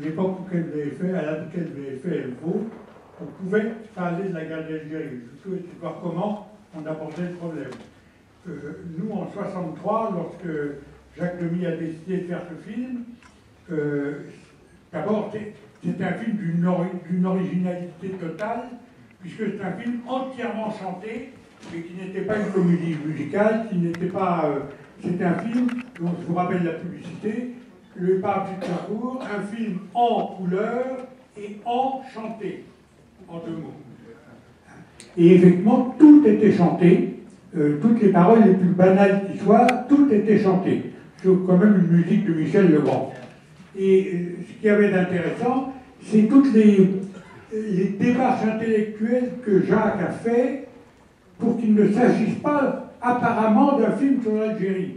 l'époque auquel vous avez fait, à laquelle vous avez fait Elvaux, on pouvait parler de la guerre d'Algérie. Je souhaitais voir comment on abordait le problème. Nous, en 1963, lorsque Jacques Demy a décidé de faire ce film, d'abord, c'était un film d'une originalité totale, puisque c'est un film entièrement chanté, mais qui n'était pas une comédie musicale, qui n'était pas... c'était un film, dont je vous rappelle la publicité, Le Parapluie de Cherbourg, un film en couleur et en chanté, en deux mots. Et effectivement, tout était chanté, toutes les paroles les plus banales qui soient, tout était chanté. C'est quand même une musique de Michel Legrand. Et ce qu'il y avait d'intéressant, c'est toutes les démarches intellectuelles que Jacques a fait pour qu'il ne s'agisse pas apparemment d'un film sur l'Algérie.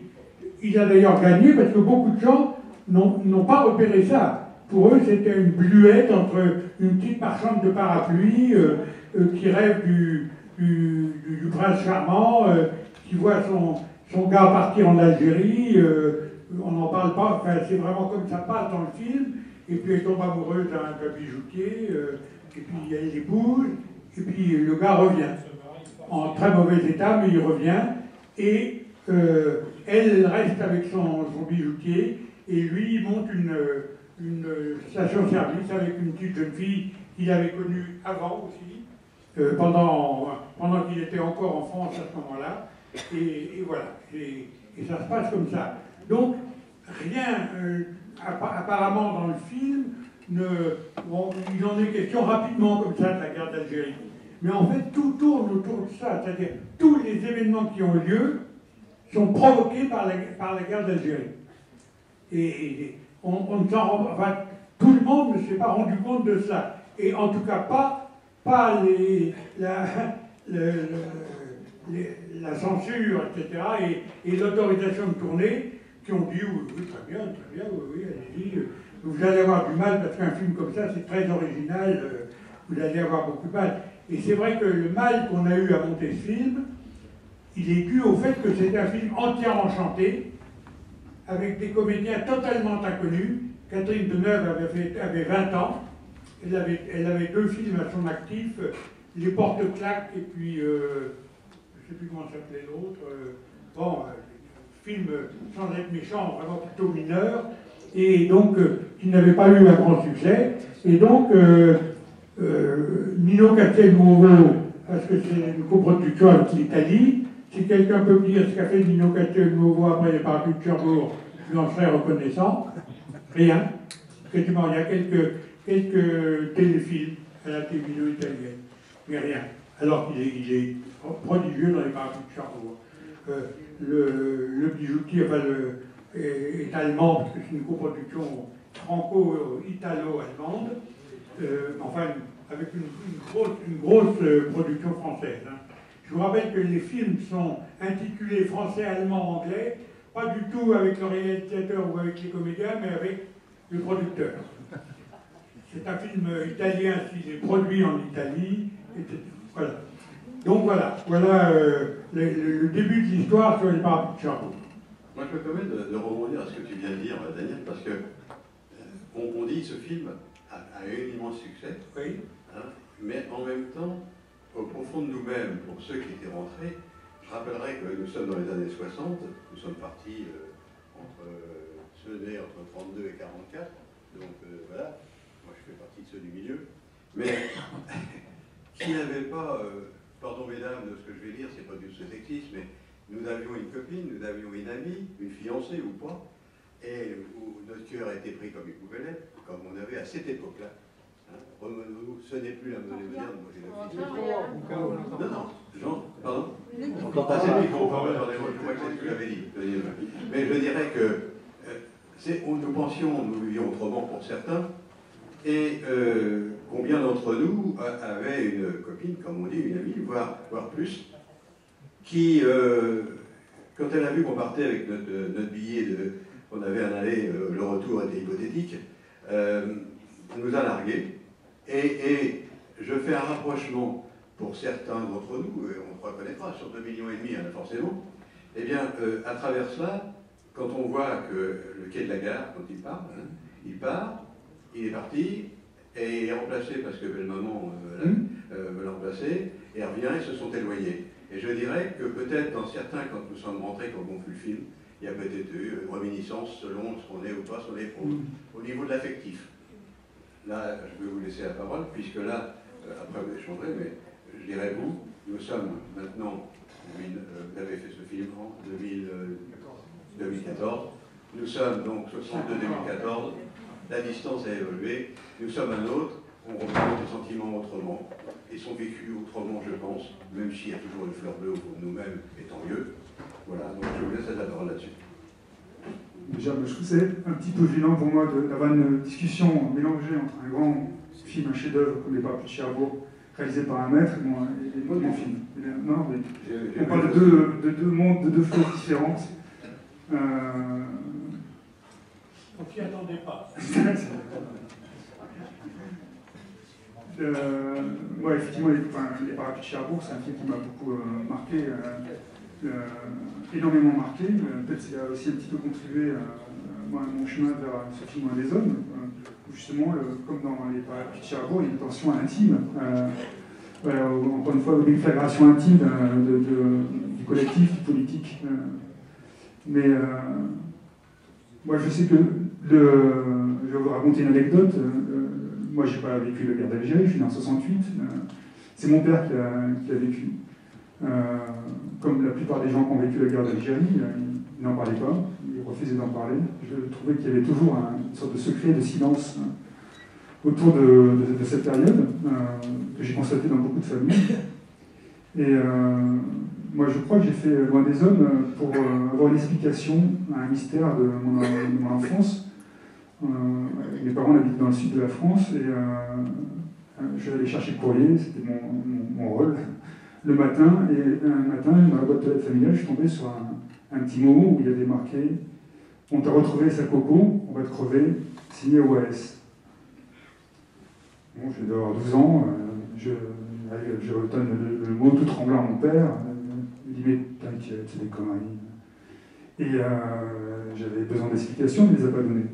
Il a d'ailleurs gagné parce que beaucoup de gens n'ont pas repéré ça. Pour eux, c'était une bluette entre une petite marchande de parapluies qui rêve du prince charmant, qui voit son gars partir en Algérie. On n'en parle pas, enfin, c'est vraiment comme ça passe dans le film. Et puis elle tombe amoureuse d'un bijoutier, et puis elle l'épouse, et puis le gars revient. En très mauvais état, mais il revient. Et elle reste avec son bijoutier, et lui, il monte une station-service avec une petite jeune fille qu'il avait connue avant aussi, pendant qu'il était encore en France à ce moment-là. Et voilà. Et ça se passe comme ça. Donc, rien, apparemment, dans le film, il en est question rapidement comme ça de la guerre d'Algérie. Mais en fait, tout tourne autour de ça. C'est-à-dire, tous les événements qui ont lieu sont provoqués par la guerre d'Algérie. Et on ne s'en rend, enfin, tout le monde ne s'est pas rendu compte de cela. Et en tout cas, pas la censure, etc., et l'autorisation de tourner, qui ont dit oui, très bien, oui, allez-y. Vous allez avoir du mal, parce qu'un film comme ça, c'est très original, vous allez avoir beaucoup de mal. Et c'est vrai que le mal qu'on a eu à monter ce film, il est dû au fait que c'est un film entièrement chanté, avec des comédiens totalement inconnus. Catherine Deneuve avait 20 ans, elle avait 2 films à son actif, Les Porte-Claques et puis, je ne sais plus comment s'appelait l'autre, film sans être méchant, vraiment plutôt mineur, et donc qui n'avait pas eu un grand succès. Et donc, Nino Castelnuovo, parce que c'est une coproduction avec l'Italie. Si quelqu'un peut me dire ce qu'a fait Nino Castelnuovo après les Parapluies de Cherbourg, je lui en serais reconnaissant. Rien. Effectivement, il y a quelques téléfilms à la télévision italienne, mais rien. Alors qu'il est prodigieux dans les Parapluies de Cherbourg. Le bijoutier est allemand, parce que c'est une coproduction franco-italo-allemande, enfin avec une grosse production française. Hein. Je vous rappelle que les films sont intitulés français, allemand, anglais, pas du tout avec le réalisateur ou avec les comédiens, mais avec le producteur. C'est un film italien s'il est produit en Italie, etc. Voilà. Donc voilà le début de l'histoire sur les Parapluies de Cherbourg. Moi, je me permets de rebondir à ce que tu viens de dire, Daniel, parce que on dit que ce film a eu un immense succès, oui. Hein, mais en même temps, au profond de nous-mêmes, pour ceux qui étaient rentrés, je rappellerai que nous sommes dans les années 60, nous sommes partis ceux nés entre 32 et 44, donc voilà, moi je fais partie de ceux du milieu, mais qui n'avaient pas, pardon mesdames de ce que je vais dire, c'est pas du tout sexisme, mais nous avions une copine, nous avions une amie, une fiancée ou pas, et où notre cœur a été pris comme il pouvait l'être, comme on avait à cette époque-là. Hein, ce n'est plus la monnaie moderne, moi j'ai la fille. Non, Jean, pardon. Ah, c'est le micro, pardonnez-moi, je crois que c'est ce que j'avais dit. Mais je dirais que nous pensions, nous vivions autrement pour certains, et combien d'entre nous avaient une copine, comme on dit, une amie, voire plus, qui, quand elle a vu qu'on partait avec notre billet, qu'on avait un aller, le retour était hypothétique, nous a largués. Et je fais un rapprochement pour certains d'entre nous, et on reconnaîtra, sur 2,5 millions, hein, forcément. Eh bien, à travers cela, quand on voit que le quai de la gare, quand il part, il est parti, et il est remplacé parce que belle-maman veut le remplacer, et revient, ils se sont éloignés. Et je dirais que peut-être dans certains, quand nous sommes rentrés, quand on fait le film, il y a peut-être eu une réminiscence selon ce qu'on est ou pas sur les pros, au niveau de l'affectif. Là, je vais vous laisser la parole, puisque là, après vous échangerez, mais je dirais vous, nous sommes maintenant, vous avez fait ce film en 2014, nous sommes donc 62-2014, la distance a évolué, nous sommes un autre, on représente les sentiments autrement, et sont vécus autrement, je pense, même s'il y a toujours une fleur bleue au fond de nous-mêmes, et tant mieux. Voilà, donc je vous laisse la parole là-dessus. Déjà, je trouve que c'est un petit peu gênant pour moi d'avoir une discussion mélangée entre un grand film, un chef-d'œuvre comme Les Parapluies de Cherbourg, réalisé par un maître, et mon film. Non, mais on parle de deux mondes, de deux choses différentes. On s'y attendait pas. Ouais, effectivement, les Parapluies de Cherbourg, c'est un film qui m'a beaucoup marqué, énormément marqué. Peut-être qu'il a aussi un petit peu contribué à mon chemin vers ce film Loin des hommes. Justement, comme dans les Parapluies de Cherbourg, il y a une tension intime. Voilà, encore une fois, une flagration intime du collectif, du politique. Mais moi, je sais que je vais vous raconter une anecdote. Moi, je n'ai pas vécu la guerre d'Algérie, je suis né en 68. C'est mon père qui a vécu. Comme la plupart des gens qui ont vécu la guerre d'Algérie, ils n'en parlaient pas, ils refusaient d'en parler. Je trouvais qu'il y avait toujours une sorte de secret, de silence autour de cette période, que j'ai constaté dans beaucoup de familles. Et moi, je crois que j'ai fait Loin des hommes pour avoir une explication à un mystère de mon enfance. Mes parents habitent dans le sud de la France et je vais aller chercher le courrier, c'était mon rôle, le matin. Et un matin, dans la boîte de lettres familiale, je suis tombé sur un petit mot où il y avait marqué « On t'a retrouvé sa coco, on va te crever, signé OAS ». Bon, je vais avoir 12 ans, je retonne le mot tout tremblant à mon père. Il me dit « Mais t'inquiète, c'est des conneries ». Et j'avais besoin d'explications, mais il ne les a pas données.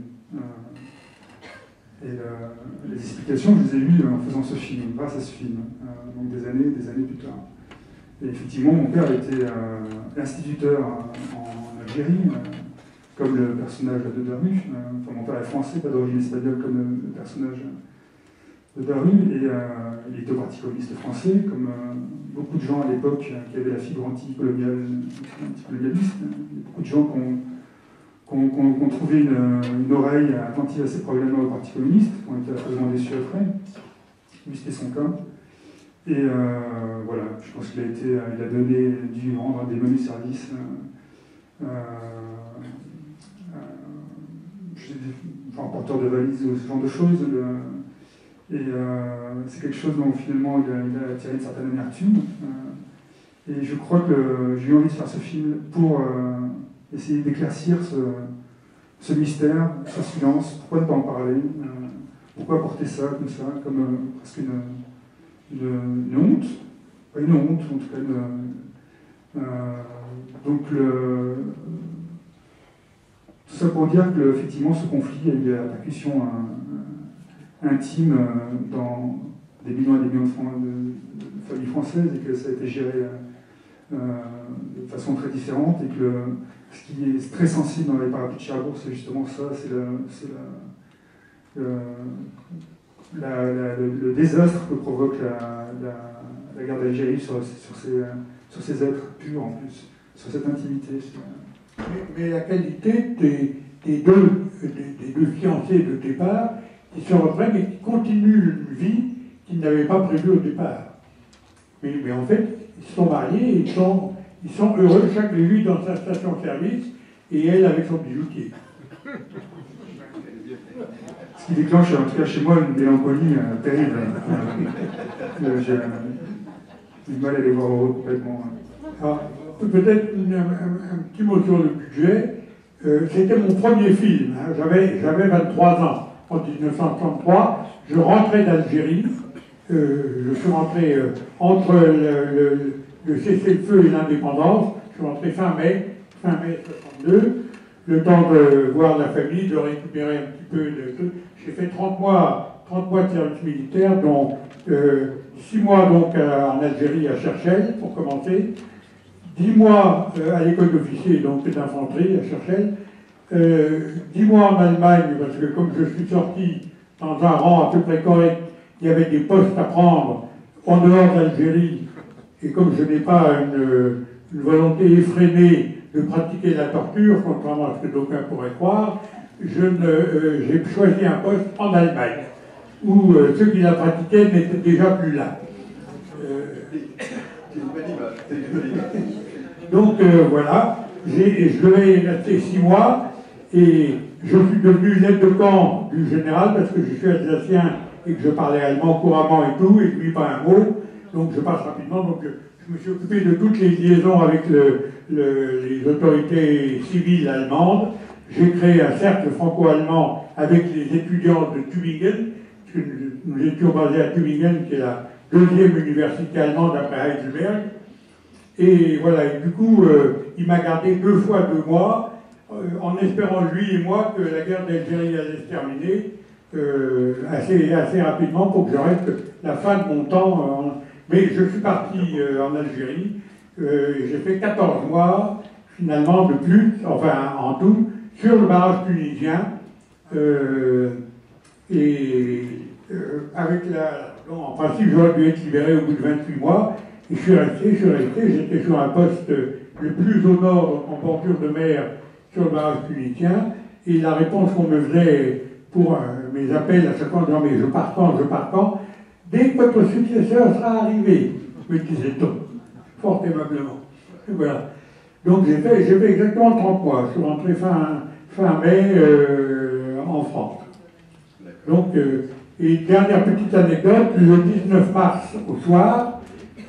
Et les explications, je les ai eues en faisant ce film, grâce à ce film, donc des années plus tard. Et effectivement, mon père était instituteur en Algérie, comme le personnage de Daru. Enfin, mon père est français, pas d'origine espagnole comme le personnage de Daru, et il était au Parti communiste français, comme beaucoup de gens à l'époque qui avaient la fibre anticolonialiste. Il y a beaucoup de gens qui ont trouvé une oreille attentive à ces problèmes au Parti communiste, qui ont été absolument déçus après. Lui, c'était son cas. Et voilà, je pense qu'il a dû rendre des menus services. Porteur de valises ou ce genre de choses. Et c'est quelque chose dont finalement il a tiré une certaine amertume. Et je crois que j'ai eu envie de faire ce film pour essayer d'éclaircir ce mystère, ce silence. Pourquoi ne pas en parler? Pourquoi porter ça comme ça, comme presque une honte? Pas une honte, en tout cas donc tout ça pour dire que effectivement ce conflit a eu des répercussions intimes dans des millions et des millions de familles françaises, et que ça a été géré de façon très différente, et que ce qui est très sensible dans les Parapluies de Cherbourg, c'est justement ça, c'est le désastre que provoque la guerre d'Algérie sur ces êtres purs en plus, sur cette intimité. Mais la qualité des deux fiancés de départ qui se reprennent et qui continuent une vie qu'ils n'avaient pas prévue au départ. Mais en fait, ils sont mariés, ils sont heureux, chaque lui dans sa station-service et elle avec son bijoutier. Ce qui déclenche, en tout cas chez moi, une mélancolie terrible. J'ai du mal à les voir heureux complètement. Alors, peut-être un petit mot sur le budget. C'était mon premier film. Hein. J'avais 23 ans. En 1963, je rentrais d'Algérie. Je suis rentré entre le cessez-le-feu et l'indépendance. Je suis rentré fin mai 62. le temps de voir la famille, de récupérer un petit peu de trucs. J'ai fait 30 mois de service militaire, dont 6 mois donc, en Algérie, à Cherchell, pour commencer, 10 mois à l'école d'officier, donc d'infanterie, à Cherchell, 10 mois en Allemagne, parce que comme je suis sorti dans un rang à peu près correct, il y avait des postes à prendre en dehors d'Algérie, et comme je n'ai pas une volonté effrénée de pratiquer la torture, contrairement à ce que d'aucuns pourraient croire, j'ai choisi un poste en Allemagne, où ceux qui la pratiquaient n'étaient déjà plus là. Donc voilà, je devais rester 6 mois, et je suis devenu l'aide de camp du général, parce que je suis alsacien et que je parlais allemand couramment et tout, et lui pas un mot, donc je passe rapidement. Donc je me suis occupé de toutes les liaisons avec les autorités civiles allemandes. J'ai créé un cercle franco-allemand avec les étudiants de Tübingen, parce que nous étions basés à Tübingen, qui est la deuxième université allemande après Heidelberg. Et voilà, et du coup, il m'a gardé 2 fois 2 mois, en espérant, lui et moi, que la guerre d'Algérie allait se terminer assez rapidement pour que je reste la fin de mon temps. Mais je suis parti en Algérie, j'ai fait 14 mois, finalement, de plus, enfin en tout, sur le barrage tunisien. En principe, j'aurais dû être libéré au bout de 28 mois. Et je suis resté, j'étais sur un poste le plus au nord, en bordure de mer, sur le barrage tunisien. Et la réponse qu'on me faisait pour mes appels à chaque fois en disant mais je pars quand, dès que votre successeur sera arrivé, me disait-on, fort aimablement. Et voilà. Donc j'ai fait exactement 30 mois. Je suis rentré fin mai en France. Donc, et dernière petite anecdote, le 19 mars au soir,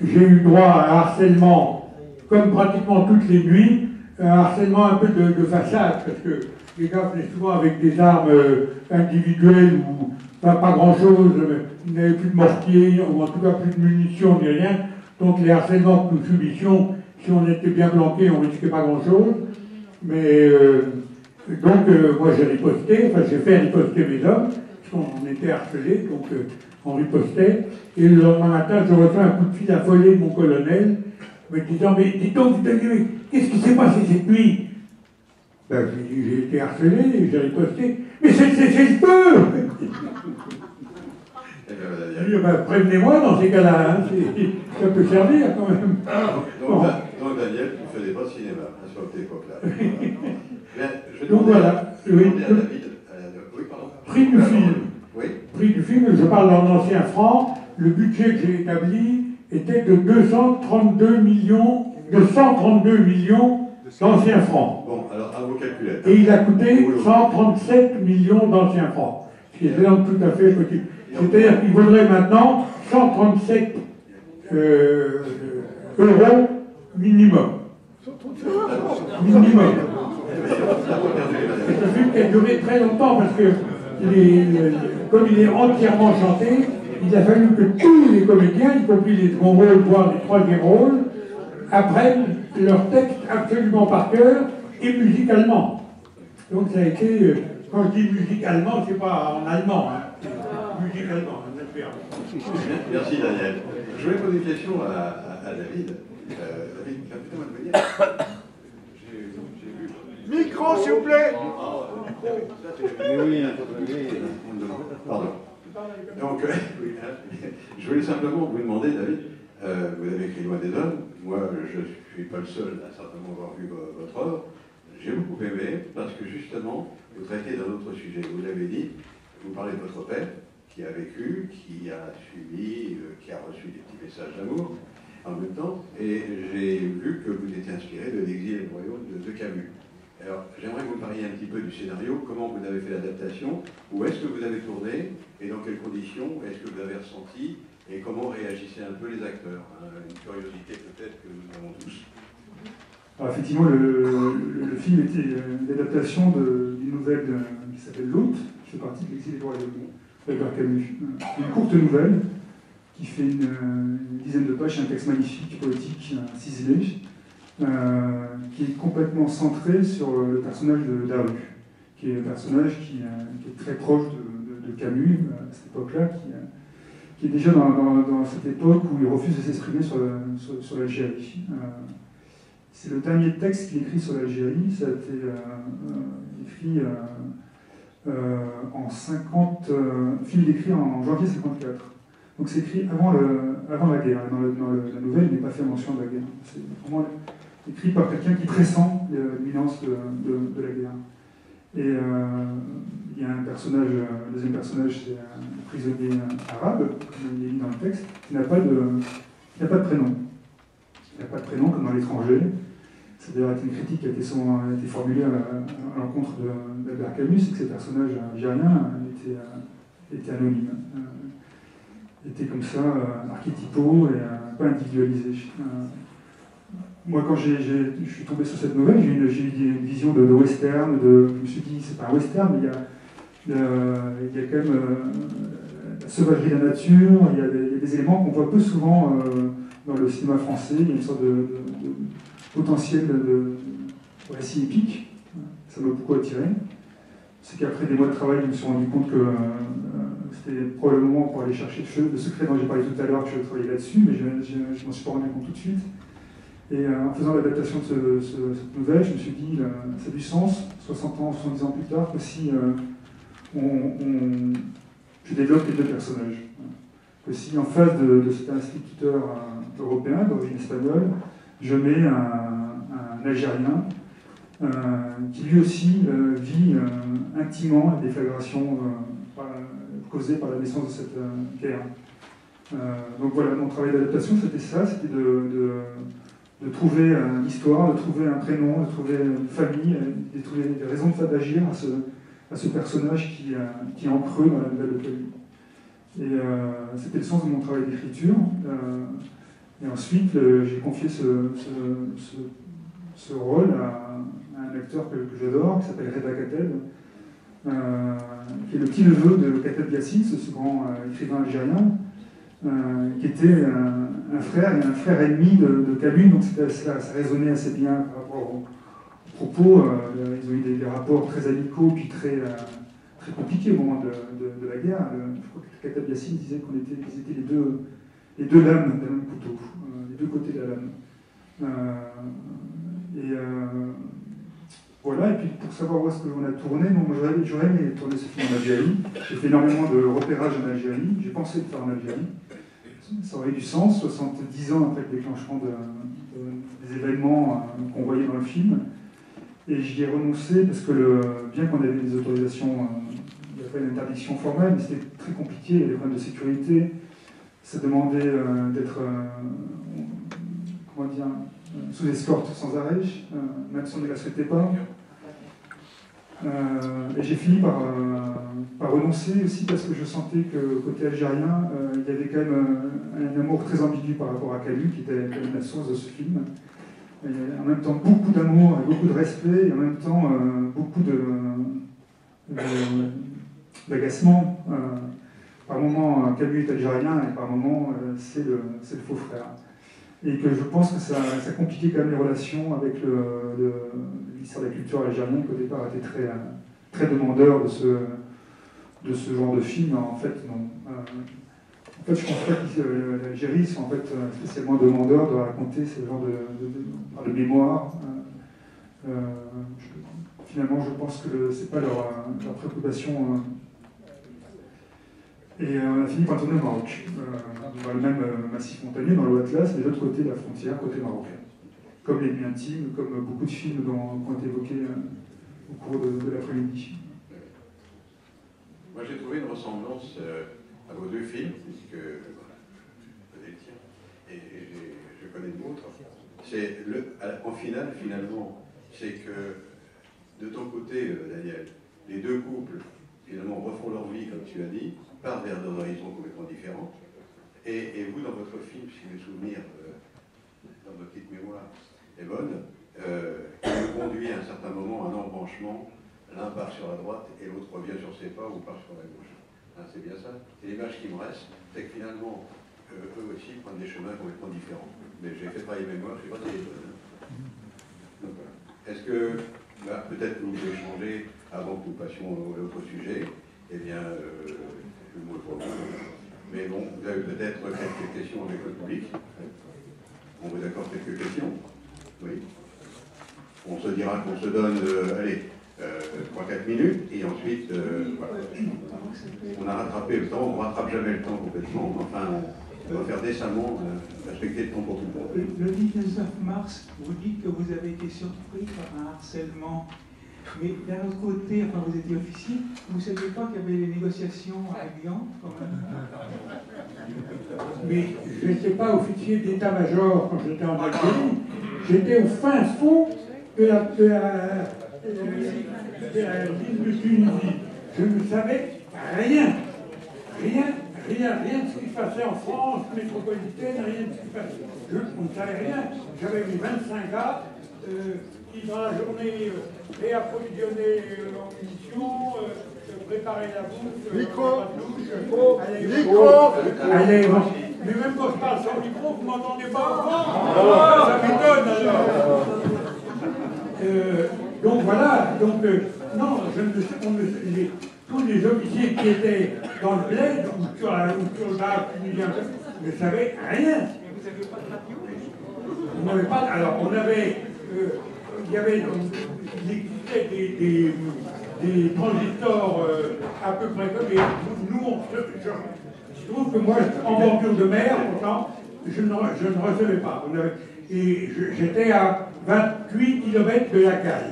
j'ai eu droit à un harcèlement, comme pratiquement toutes les nuits, un harcèlement un peu de façade, parce que les gars venaient souvent avec des armes individuelles ou pas grand-chose, ils n'avaient plus de mortier, ou en tout cas plus de munitions ni rien. Donc les harcèlements que nous subissions, si on était bien planqué, on ne risquait pas grand-chose. Mais donc moi j'ai riposté, j'ai fait riposter mes hommes, parce qu'on était harcelés, donc on ripostait. Et le lendemain matin, je reçois un coup de fil affolé de mon colonel, me disant mais dites donc, qu'est-ce qui s'est passé cette nuit? Ben, j'ai été harcelé, j'ai riposté. Mais c'est le feu! Prévenez-moi dans ces cas-là, hein, ça peut servir quand même. Donc Daniel, tu ne faisais pas de cinéma à cette époque-là. Donc voilà. Prix du film. Oui. Prix du film, je parle en ancien franc. Le budget que j'ai établi était de 232 millions d'anciens francs. Bon, alors à vos calculettes. Et il a coûté 137 millions d'anciens francs. Ce qui est vraiment tout à fait petit. C'est-à-dire qu'il vaudrait maintenant 137 euros minimum. Minimum. C'est un film qui a duré très longtemps parce que, comme il est entièrement chanté, il a fallu que tous les comédiens, y compris les seconds rôles, voire les troisième rôles, apprennent leur texte absolument par cœur et musicalement. Donc ça a été, quand je dis musicalement, c'est pas en allemand, hein, musicalement, en allemand. Merci Daniel. Je voulais poser une question à David. David, permettez-moi de venir. Micro, s'il vous plaît. Oui, pardon. Donc, je voulais simplement vous demander, David, vous avez écrit Loin des hommes. Moi, je ne suis pas le seul à certainement avoir vu votre œuvre. J'ai beaucoup aimé parce que justement, vous traitez d'un autre sujet. Vous l'avez dit, vous parlez de votre père qui a vécu, qui a suivi, qui a reçu des petits messages d'amour en même temps. Et j'ai vu que vous étiez inspiré de L'Exil et le Royaume de Camus. Alors, j'aimerais que vous me parliez un petit peu du scénario, comment vous avez fait l'adaptation, où est-ce que vous avez tourné, et dans quelles conditions est-ce que vous avez ressenti, et comment réagissaient un peu les acteurs. Une curiosité peut-être que nous avons tous. Alors effectivement, le film était l'adaptation d'une nouvelle qui s'appelle L'Hôte, qui fait partie de L'Exil et le Royaume d'Albert Camus. Une courte nouvelle qui fait une dizaine de pages, un texte magnifique, poétique, ciselé. qui est complètement centré sur le personnage de Daru, qui est un personnage qui est très proche de Camus à cette époque-là, qui est déjà dans cette époque où il refuse de s'exprimer sur l'Algérie. C'est le dernier texte qu'il écrit sur l'Algérie, ça a été écrit en 50, fini d'écrire en janvier 54. Donc c'est écrit avant la guerre. Dans la nouvelle, il n'est pas fait mention de la guerre. C'est vraiment écrit par quelqu'un qui pressent l'imminence de la guerre. Et il y a un personnage, le deuxième personnage, c'est un prisonnier arabe, comme il est dit dans le texte, qui n'a pas de prénom. Il n'a pas de prénom comme dans l'étranger. C'est d'ailleurs une critique qui a été formulée à l'encontre d'Albert Camus, c'est que ces personnages algériens étaient anonymes, étaient comme ça, archétypaux et pas individualisés. Moi, quand je suis tombé sur cette nouvelle, j'ai eu une vision de western, je me suis dit, c'est pas un western, mais il y a quand même la sauvagerie de la nature, il y a des éléments qu'on voit peu souvent dans le cinéma français, il y a une sorte de potentiel de récit épique, ça m'a beaucoup attiré. C'est qu'après des mois de travail, je me suis rendu compte que c'était probablement pour aller chercher le secret dont j'ai parlé tout à l'heure que je travaillais là-dessus, mais je m'en suis pas rendu compte tout de suite. Et en faisant l'adaptation de cette nouvelle, je me suis dit, ça a du sens, 60 ans, 70 ans plus tard, que si je développe les deux personnages. Que si en face de cet instituteur européen d'origine espagnole, je mets un Algérien qui lui aussi vit intimement la déflagration causée par la naissance de cette guerre. Donc voilà, mon travail d'adaptation, c'était ça, c'était de trouver une histoire, de trouver un prénom, de trouver une famille, de trouver des raisons d'agir à ce personnage qui est en creux dans la nouvelle de Camus. Et c'était le sens de mon travail d'écriture. Et ensuite, j'ai confié ce rôle à un acteur que j'adore, qui s'appelle Reda Kateb, qui est le petit-neveu de Kateb Yassine, ce grand écrivain algérien, qui était un frère ennemi de Camus, donc ça résonnait assez bien par rapport aux propos. Ils ont eu des rapports très amicaux, puis très compliqués au moment de la guerre. Je crois que Kateb Yassine disait qu'ils étaient les deux lames d'un même couteau, les deux côtés de la lame. Voilà, et puis pour savoir où est-ce qu'on a tourné, moi j'aurais aimé tourner ce film en Algérie. J'ai fait énormément de repérage en Algérie, j'ai pensé le faire en Algérie. Ça aurait eu du sens, 70 ans après le déclenchement des événements qu'on voyait dans le film. Et j'y ai renoncé parce que bien qu'on avait des autorisations, il n'y avait pas une interdiction formelle, mais c'était très compliqué, il y avait des problèmes de sécurité. Ça demandait d'être sous escorte sans arrêt, même si on ne la souhaitait pas. Et j'ai fini par renoncer aussi parce que je sentais que côté algérien, il y avait quand même un amour très ambigu par rapport à Camus, qui était quand même la source de ce film. Et en même temps, beaucoup d'amour et beaucoup de respect, et en même temps, beaucoup d'agacement. Par moments, Camus est algérien, et par moments, c'est le faux frère. Et que je pense que ça compliquait quand même les relations avec l'histoire de la culture algérienne, qui au départ était très demandeur de ce genre de film. En fait, non. En fait, je pense pas que l'Algérie soit en fait spécialement demandeur de raconter ce genre de mémoire. Finalement, je pense que c'est pas leur préoccupation. Et on a fini par tourner au Maroc, dans le même massif montagneux, dans le Haut-Atlas, mais de l'autre côté de la frontière, côté marocain. Comme Les Nuits Intimes, comme beaucoup de films qui ont été évoqués au cours de l'après-midi. Moi, j'ai trouvé une ressemblance à vos deux films, puisque je connais le tien, et je connais le vôtre. C'est en finale, finalement, c'est que de ton côté, Daniel, les deux couples, finalement, refont leur vie, comme tu as dit, partent vers des horizons complètement différents. Et vous, dans votre film, si le souvenir, dans votre petite mémoire, est bonne, il vous conduit à un certain moment à un embranchement. L'un part sur la droite et l'autre revient sur ses pas ou part sur la gauche. Hein, c'est bien ça. Et l'image qui me reste, c'est que finalement, eux aussi prennent des chemins complètement différents. Mais j'ai fait travailler mémoire, je ne sais pas si c'est bonne. Est-ce que, peut-être que vous pouvez changer avant que nous passions à l'autre sujet? Eh bien, le mot est pour vous. Mais bon, vous avez peut-être quelques questions avec le public. On vous accorde quelques questions? Oui. On se dira qu'on se donne, allez, 3-4 minutes, et ensuite, voilà. On a rattrapé le temps, on ne rattrape jamais le temps complètement, enfin, on va faire décemment respecter le temps pour tout le monde. Le 19 mars, vous dites que vous avez été surpris par un harcèlement. Mais d'un autre côté, enfin vous étiez officier, vous ne saviez pas qu'il y avait des négociations à Lyon quand même? Mais je n'étais pas officier d'état-major quand j'étais en Algérie. J'étais au fin fond de la ligne de Tunisie. Je ne savais rien. Rien de ce qui se passait en France métropolitaine, rien de ce qui se passait. On ne savait rien. J'avais mis 25 gars qui, dans la journée, réapprovisionnaient en munitions, préparaient la bouffe, mais même quand je parle sans micro, vous ne m'entendez pas? Ça m'étonne alors. Donc voilà, non, tous les officiers qui étaient dans le bled ou sur le bar tunisien ne savaient rien. Mais vous n'aviez pas de radio? On n'avait pas. Alors, on avait. Il existait des transistors à peu près comme. Nous, je trouve que moi, en bordure de mer, pourtant, je ne recevais pas. Et j'étais à 28 km de la cale.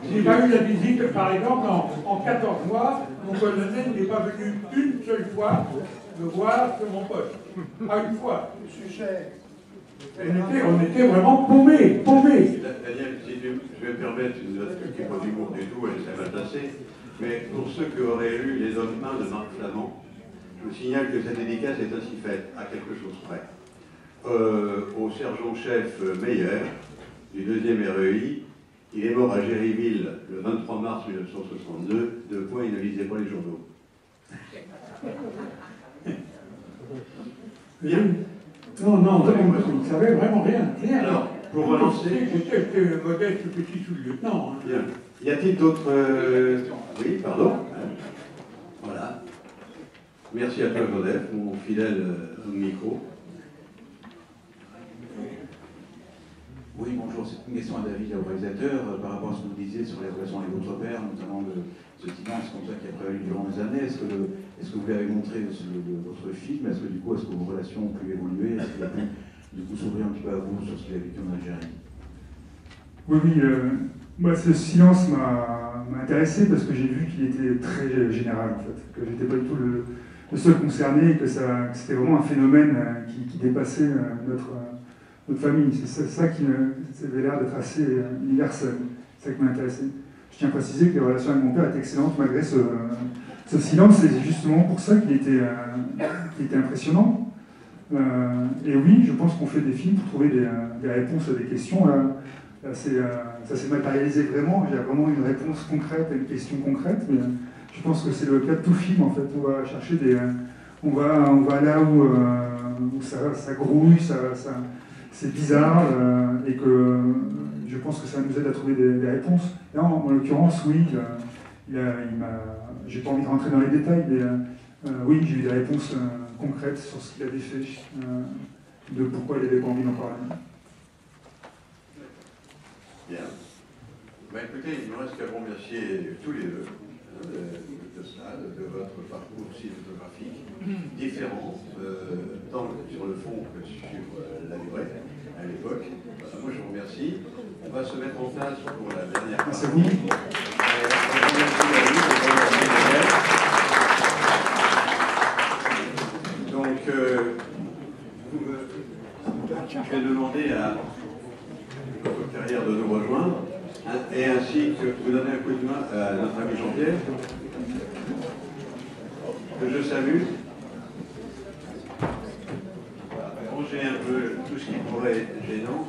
J'ai pas eu la visite, par exemple, en 14 mois, mon colonel n'est pas venu une seule fois me voir sur mon poste. Pas une fois. On était vraiment paumés. Daniel, si je vais me permettre une note qui n'est pas d'humour du tout, et ça va passer. Mais pour ceux qui auraient lu les dogmas de Marc Flamand, je vous signale que cette dédicace est ainsi faite, à quelque chose près. Au sergent-chef Meyer, du 2e REI, il est mort à Géryville le 23 mars 1962, de quoi il ne lisait pas les journaux. Bien. Non, on ne savait vraiment rien. Alors, pour relancer... J'étais modeste petit sous-lieutenant. Bien. Y a-t-il d'autres... Oui, pardon. Voilà. Merci à toi, Joseph, mon fidèle micro. Oui, bonjour. C'est une question à David, au réalisateur, par rapport à ce que vous disiez sur les relations avec votre père, notamment ce silence comme ça qui a prévalu durant les années. Est-ce que vous lui avez montré votre film? Est-ce que vos relations ont pu évoluer? Est-ce qu'il a pu du coup s'ouvrir un petit peu à vous sur ce qu'il a vécu en Algérie? Oui, moi ce silence m'a intéressé parce que j'ai vu qu'il était très général en fait, que j'étais pas du tout le seul concerné, que c'était vraiment un phénomène qui dépassait notre famille. C'est ça qui avait l'air d'être assez universel. C'est ça qui m'a intéressé. Je tiens à préciser que les relations avec mon père étaient excellentes malgré ce silence. C'est justement pour ça qu'il était impressionnant. Et oui, je pense qu'on fait des films pour trouver des réponses à des questions. Là, ça s'est matérialisé vraiment. Il y a vraiment une réponse concrète à une question concrète. Mais je pense que c'est le cas de tout film en fait. On va chercher on va là où ça grouille, c'est bizarre, et que je pense que ça nous aide à trouver des réponses. Là, en l'occurrence, oui, j'ai pas envie de rentrer dans les détails, mais oui, j'ai eu des réponses concrètes sur ce qu'il avait fait, de pourquoi il n'avait pas envie d'en parler. Bien. Écoutez, il ne me reste qu'à vous remercier tous les deux de cela, de votre parcours cinématographique différent, tant sur le fond que sur la durée à l'époque. Voilà, moi je vous remercie. On va se mettre en place pour la dernière partie. Merci à vous. Donc, je vais demander à votre carrière de nous rejoindre, et ainsi que vous donner un coup de main à notre ami Jean-Pierre, que je salue. Ranger un peu tout ce qui pourrait être gênant.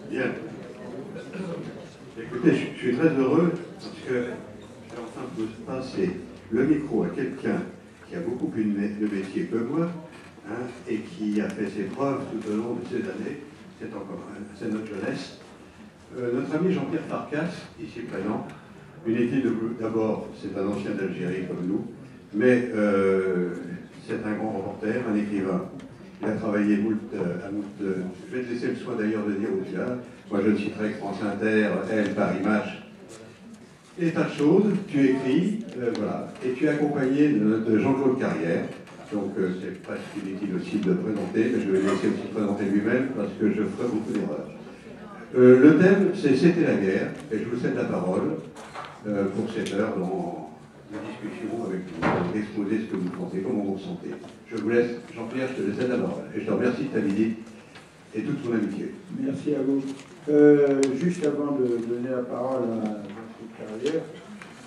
Bien. Écoutez, je suis très heureux parce que je vais enfin passer le micro à quelqu'un qui a beaucoup plus de métier que moi, hein, et qui a fait ses preuves tout au long de ces années. C'est notre jeunesse. Notre ami Jean-Pierre Farkas, ici présent, une équipe d'abord, c'est un ancien d'Algérie comme nous, mais c'est un grand reporter, un écrivain. Il a travaillé à moult. Je vais te laisser le soin d'ailleurs de dire où tu as. Moi, je ne citerai que France Inter, Elle, Paris Match. Et tas de choses, tu écris, voilà. Et tu es accompagné de Jean-Claude Carrière. Donc, c'est presque inutile aussi de le présenter, mais je vais le laisser aussi présenter lui-même parce que je ferai beaucoup d'erreurs. Le thème, C'était la guerre, et je vous cède la parole pour cette heure dans la discussion avec vous, d'exposer ce que vous pensez, comment vous ressentez. Je vous laisse, Jean-Pierre, je te laisse la parole. Et je te remercie de ta visite et toute ton amitié. Merci à vous. Juste avant de donner la parole à votre carrière,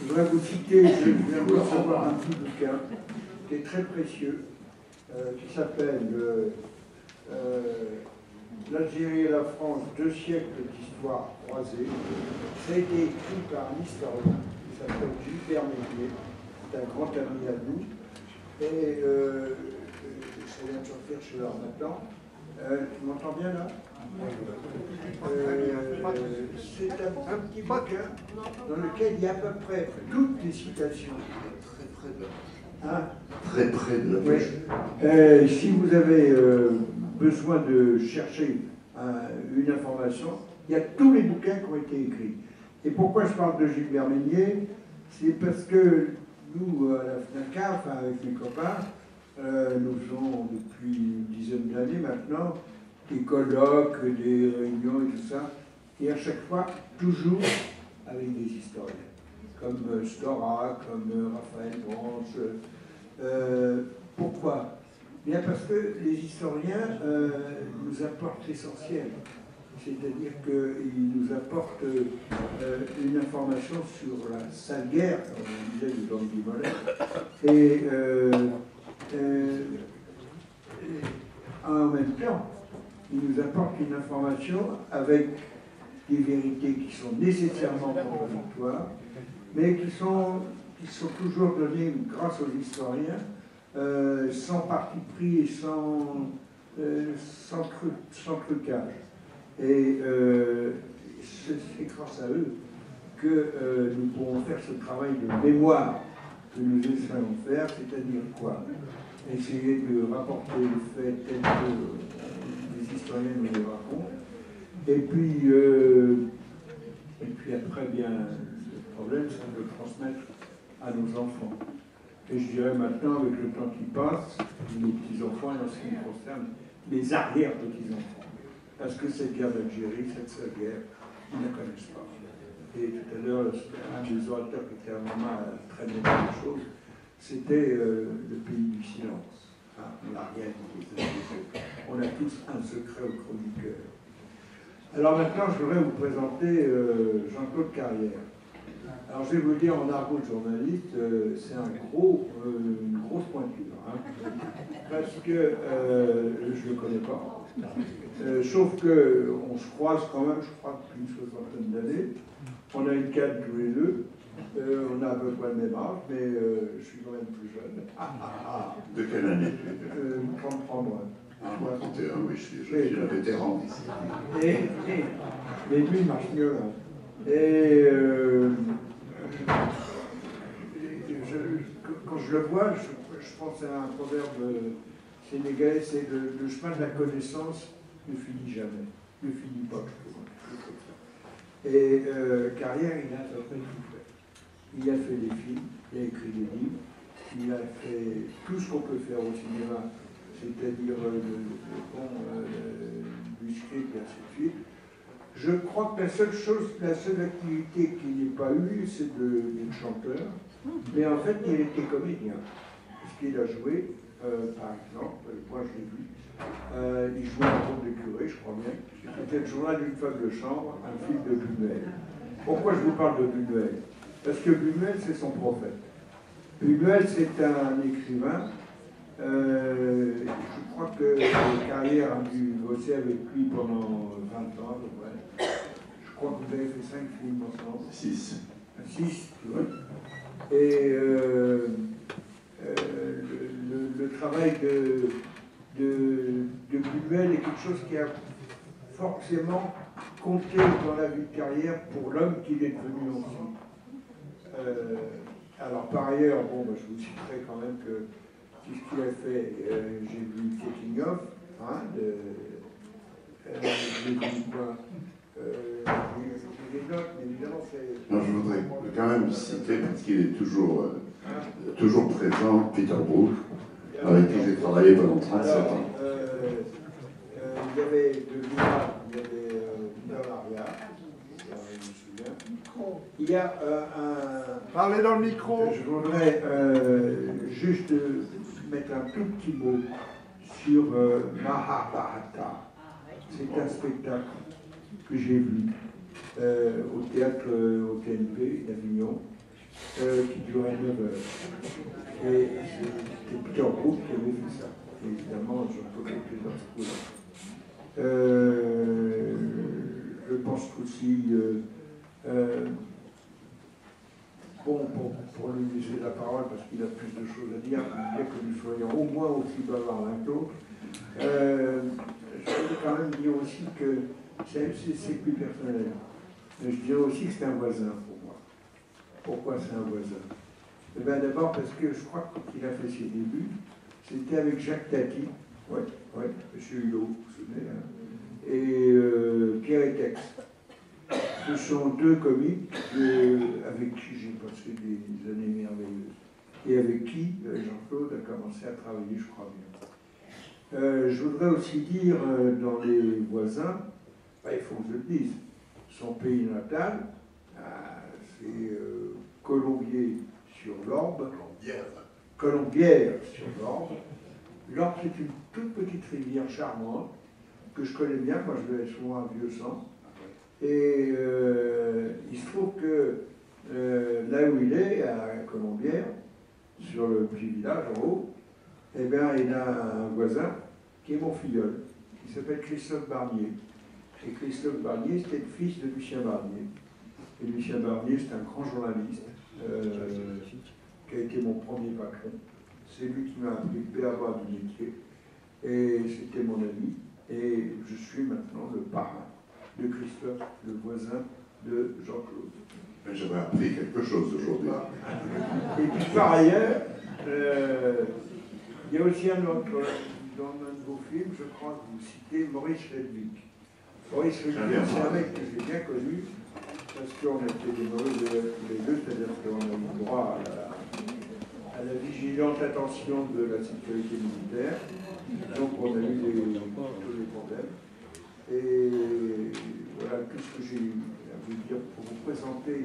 je voudrais vous citer, je viens de recevoir un petit bouquin qui est très précieux, qui s'appelle L'Algérie et la France, 2 siècles d'histoire croisée. Ça a été écrit par un historien qui s'appelle Gilbert Mézières, c'est un grand ami à nous. Et ça vient de sortir chez leur maintenant. Tu m'entends bien là? C'est un petit bouquin dans lequel il y a à peu près toutes les citations. Très près de la Hein? Très près de la poche. Si vous avez besoin de chercher une information, il y a tous les bouquins qui ont été écrits. Et pourquoi je parle de Gilbert Mézières? C'est parce que nous, à la FNACAF, avec mes copains, nous faisons depuis une dizaine d'années maintenant des colloques, des réunions et tout ça, et à chaque fois, toujours avec des historiens, comme Stora, comme Raphaël Branche. Pourquoi? Bien parce que les historiens nous apportent l'essentiel. C'est-à-dire qu'ils nous apportent une information sur la sale guerre, comme on disait du Don Guimolet, et en même temps, ils nous apportent une information avec des vérités qui sont nécessairement contradictoires, mais qui sont toujours données grâce aux historiens, sans parti pris et sans trucage. Et c'est grâce à eux que nous pourrons faire ce travail de mémoire que nous essayons de faire, c'est-à-dire quoi? Essayer de rapporter les faits tels que les historiens nous les racontent. Et puis après, bien, le problème, c'est de le transmettre à nos enfants. Et je dirais maintenant, avec le temps qui passe, nos petits-enfants, et en ce qui me concerne, les arrière-petits-enfants. Parce que cette guerre d'Algérie, cette seule guerre, ils ne la connaissent pas. Et tout à l'heure, un des orateurs qui était à moment très bien la chose, c'était le pays du silence. Hein, on n'a rien dit. On a tous un secret au creux du cœur. Alors maintenant, je voudrais vous présenter Jean-Claude Carrière. Alors je vais vous dire en argot de journaliste, c'est une grosse pointure. Hein, parce que je ne le connais pas. Sauf qu'on se croise quand même, je crois, depuis une 60aine d'années. On a une canne tous les deux. On a à peu près le même âge, mais je suis quand même plus jeune. De quelle année? 33 mois. Ah, moi, 31, oui, je suis un vétéran. Mais lui, il marche mieux. Hein. Et quand je le vois, je pense à un proverbe sénégalais, c'est le chemin de la connaissance ne finit jamais, ne finit pas. Et Carrière, il a à peu près tout fait. Il a fait des films, il a écrit des livres, il a fait tout ce qu'on peut faire au cinéma, c'est-à-dire du script et ainsi de suite. Je crois que la seule activité qu'il n'ait pas eue, c'est d'être chanteur. Mais en fait, il était comédien. Parce qu'il a joué, par exemple, moi je l'ai vu, il jouait un rôle de curé, je crois bien. C'était le journal d'une femme de chambre, un film de Buñuel. Pourquoi je vous parle de Buñuel? Parce que Buñuel, c'est son prophète. Buñuel, c'est un écrivain. Je crois que Carrière a dû bosser avec lui pendant 20 ans. Ouais. Je crois que vous avez fait 5 films ensemble. 6. 6, tu vois. Et le travail de Buñuel est quelque chose qui a forcément compté dans la vie de Carrière pour l'homme qu'il est devenu ensuite. Alors par ailleurs, bon, bah, je vous citerai quand même que tout ce qu'il a fait, j'ai vu Taking Off, hein, j'ai vu quoi, j'ai des notes, mais évidemment c'est... Non, je voudrais quand même citer, parce qu'il est toujours présent, Peter Brook, avec qui j'ai travaillé pendant 37 ans. Il y avait de Luna, il y avait Maria, je me souviens. Il y a un... Parlez dans le micro. Je voudrais juste mettre un tout petit mot sur Mahabharata. C'est un spectacle que j'ai vu au théâtre au TNP d'Avignon, qui durait 9 heures. Et c'était Peter Brook qui avait fait ça. Et évidemment, Jean-Paul était dans ce coup-là. Je pense qu'aussi, bon, pour lui laisser la parole, parce qu'il a plus de choses à dire, bien que nous soyons au moins aussi bavards l'un que l'autre, je voudrais quand même dire aussi que c'est plus personnel. Mais je dirais aussi que c'est un voisin pour moi. Pourquoi c'est un voisin? Eh bien d'abord parce que je crois qu'il a fait ses débuts, c'était avec Jacques Tati, ouais, Monsieur Hulot, vous vous souvenez, hein, et Pierre Etex. Ce sont deux comiques avec qui j'ai passé des années merveilleuses et avec qui Jean-Claude a commencé à travailler, je crois bien. Je voudrais aussi dire dans les voisins, bah, il faut que je le dise, son pays natal, c'est Colombier-sur-l'Orbe. Colombière-sur-l'Orbe. L'Orbe, c'est une toute petite rivière charmante que je connais bien, moi je vais souvent à Vieux-Sang. Et il se trouve que là où il est, à Colombière, sur le petit village en haut, eh bien, il a un voisin qui est mon filleul, qui s'appelle Christophe Barnier. Et Christophe Barnier, c'était le fils de Lucien Barnier. Et Lucien Barnier, c'est un grand journaliste qui a été mon premier patron. C'est lui qui m'a appris le béaba du métier. Et c'était mon ami. Et je suis maintenant le parrain de Christophe, le voisin de Jean-Claude. J'avais appris quelque chose aujourd'hui. Et puis par ailleurs, il y a aussi un autre, dans un de vos films, je crois que vous citez Maurice Feldvig. Maurice Feldvig, c'est un mec que j'ai bien connu, parce qu'on était des mauvais élèves tous les deux, c'est-à-dire qu'on a eu droit à la vigilante attention de la sécurité militaire. Donc on a eu tous les problèmes. Et voilà tout ce que j'ai à vous dire pour vous présenter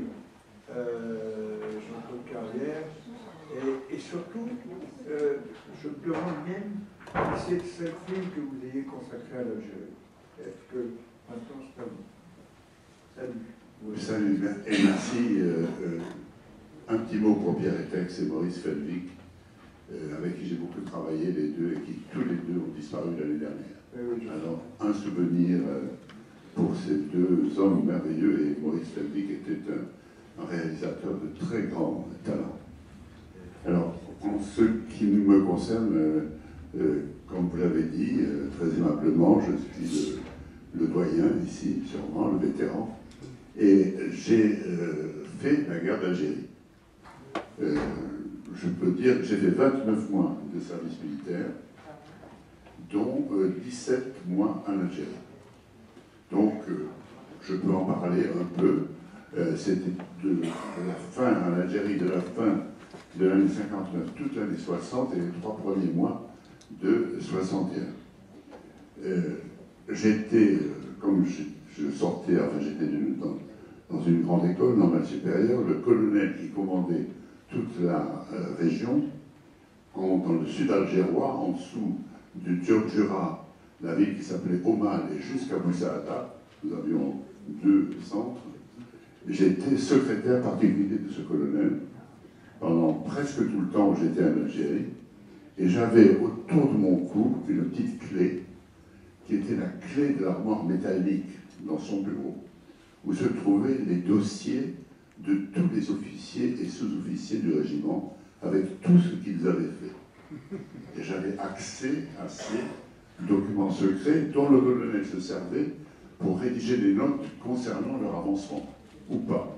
Jean-Claude Carrière. Et surtout, je me demande même si c'est le seul film que vous ayez consacré à l'Algérie. Est-ce que maintenant c'est à vous? Salut. Oui, salut et merci. Un petit mot pour Pierre Etex et Maurice Feldvig, avec qui j'ai beaucoup travaillé, les deux, et qui tous les deux ont disparu l'année dernière. Alors, un souvenir pour ces deux hommes merveilleux, et Maurice Feldvig était un réalisateur de très grand talent. Alors, en ce qui me concerne, comme vous l'avez dit, très aimablement, je suis le doyen ici, sûrement, le vétéran, et j'ai fait la guerre d'Algérie. Je peux dire que j'ai fait 29 mois de service militaire, dont 17 mois en Algérie. Donc, je peux en parler un peu. C'était de la fin en Algérie, de la fin de l'année 59, toute l'année 60 et les 3 premiers mois de 61. J'étais, comme je sortais, enfin j'étais dans une grande école normale supérieure, le colonel qui commandait toute la région, dans le sud algérois, en dessous du Djurdjura, la ville qui s'appelait Oman, et jusqu'à Boussaada, nous avions 2 centres. J'étais secrétaire particulier de ce colonel pendant presque tout le temps où j'étais en Algérie, et j'avais autour de mon cou une petite clé qui était la clé de l'armoire métallique dans son bureau, où se trouvaient les dossiers de tous les officiers et sous-officiers du régiment, avec tout ce qu'ils avaient fait. Et j'avais accès à ces documents secrets dont le colonel se servait pour rédiger des notes concernant leur avancement, ou pas.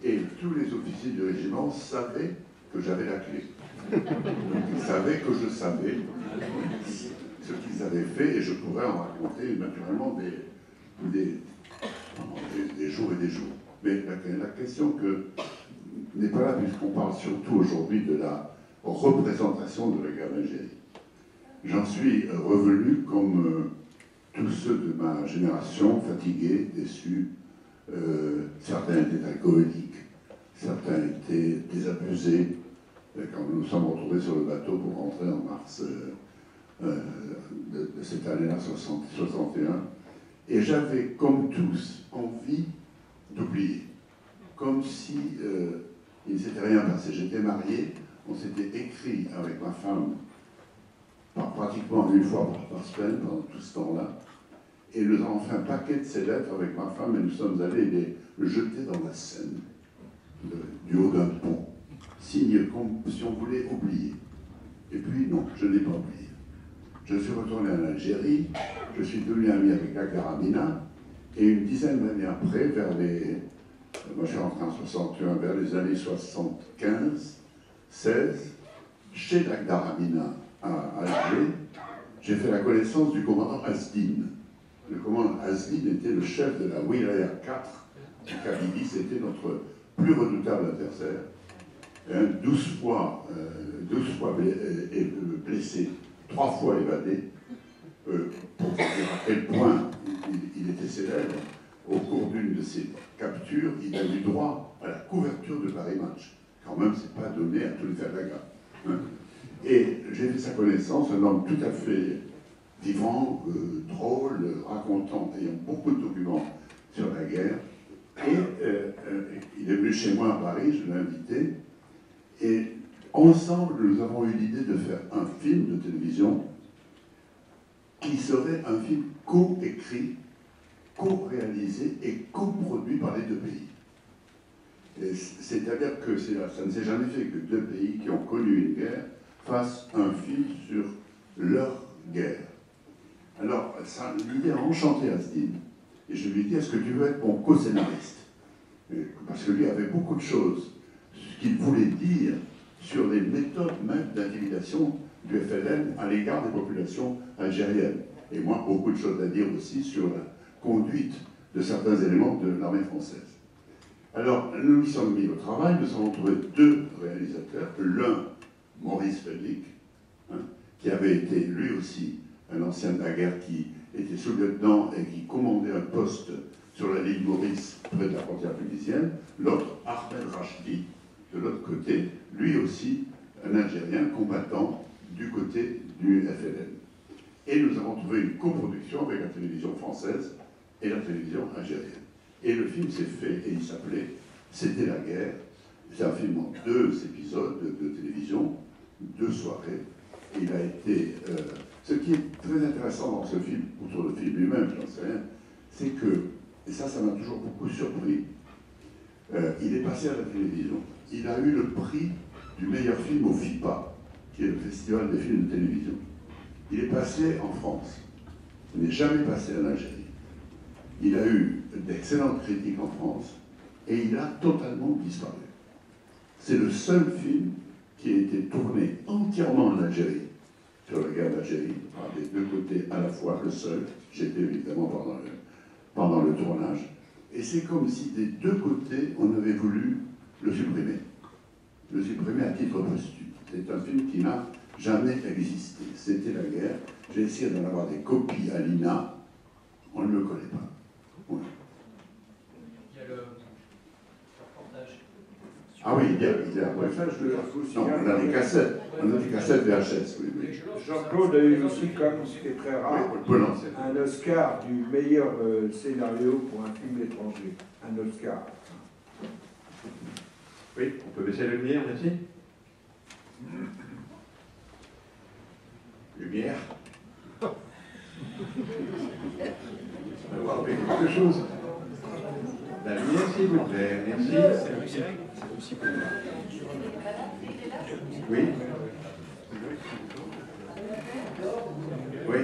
Et tous les officiers du régiment savaient que j'avais la clé. Donc ils savaient que je savais ce qu'ils avaient fait, et je pourrais en raconter naturellement des jours et des jours. Mais la question n'est pas là, puisqu'on parle surtout aujourd'hui de la représentation de la guerre d'Algérie. J'en suis revenu comme tous ceux de ma génération, fatigués, déçus. Certains étaient alcooliques, certains étaient désabusés. Quand nous nous sommes retrouvés sur le bateau pour rentrer en mars de cette année-là, 61, et j'avais, comme tous, envie d'oublier, comme si il ne s'était rien passé. J'étais marié, on s'était écrit avec ma femme pratiquement une fois par semaine pendant tout ce temps-là, et nous avons fait un paquet de ces lettres avec ma femme, et nous sommes allés le jeter dans la Seine, du haut d'un pont, signe comme si on voulait oublier. Et puis non, je n'ai pas oublié. Je suis retourné en Algérie, je suis devenu ami avec Lakhdar Amina, et une dizaine d'années après, moi je suis rentré en 61, vers les années 75, 16, chez Lakhdar Amina à Alger, j'ai fait la connaissance du commandant Asdin. Le commandant Asdin était le chef de la Wilaya 4 du Kabylie, c'était notre plus redoutable adversaire. 12 fois blessé, 3 fois évadé, pour dire à quel point il était célèbre. Au cours d'une de ses captures, il a eu droit à la couverture de Paris Match. Quand même, c'est pas donné à tous les Falagas. Hein. Et j'ai fait sa connaissance, un homme tout à fait vivant, drôle, racontant, ayant beaucoup de documents sur la guerre. Et il est venu chez moi à Paris, je l'ai invité, et ensemble, nous avons eu l'idée de faire un film de télévision qui serait un film co-écrit, co-réalisé et co-produit par les 2 pays. C'est-à-dire que ça ne s'est jamais fait que 2 pays qui ont connu une guerre fassent un film sur leur guerre. Alors, l'idée a enchanté Asdin. Et je lui ai dit, est-ce que tu veux être mon co-scénariste? Parce que lui avait beaucoup de choses, ce qu'il voulait dire sur les méthodes même d'intimidation du FLN à l'égard des populations algériennes. Et moi, beaucoup de choses à dire aussi sur la conduite de certains éléments de l'armée française. Alors, nous nous sommes mis au travail, nous avons trouvé 2 réalisateurs, l'un, Maurice Felvic, hein, qui avait été lui aussi un ancien de la guerre qui était sous-lieutenant et qui commandait un poste sur la ligne Maurice près de la frontière tunisienne, l'autre, Ahmed Rachdi, de l'autre côté, lui aussi un Algérien combattant du côté du FLN. Et nous avons trouvé une coproduction avec la télévision française et la télévision algérienne. Et le film s'est fait, et il s'appelait « C'était la guerre ». C'est un film en 2 épisodes de télévision, 2 soirées. Et il a été... ce qui est très intéressant dans ce film, outre le film lui-même, j'en sais rien, c'est que, et ça m'a toujours beaucoup surpris, il est passé à la télévision. Il a eu le prix du meilleur film au FIPA, qui est le Festival des films de télévision. Il est passé en France. Il n'est jamais passé en Algérie. Il a eu d'excellentes critiques en France, et il a totalement disparu. C'est le seul film qui a été tourné entièrement en Algérie, sur la guerre d'Algérie, par les 2 côtés à la fois, le seul. J'étais évidemment pendant le tournage. Et c'est comme si des deux côtés, on avait voulu le supprimer. Le supprimer à titre posthume. C'est un film qui n'a jamais existé. C'était la guerre. J'ai essayé d'en avoir des copies à l'INA. On ne le connaît pas. Voilà. Il y a le reportage. Ah oui, il y a Ouais, ça, je le non, on a des cassettes. On a des cassettes VHS, oui, oui. Jean-Claude a eu aussi, comme ce qui est très rare, Oui, on peut lancer. un Oscar du meilleur scénario pour un film étranger. Un Oscar. Oui, on peut baisser la lumière, merci. Lumière. On va voir quelque chose. La lumière, s'il vous plaît, merci. Oui. Oui.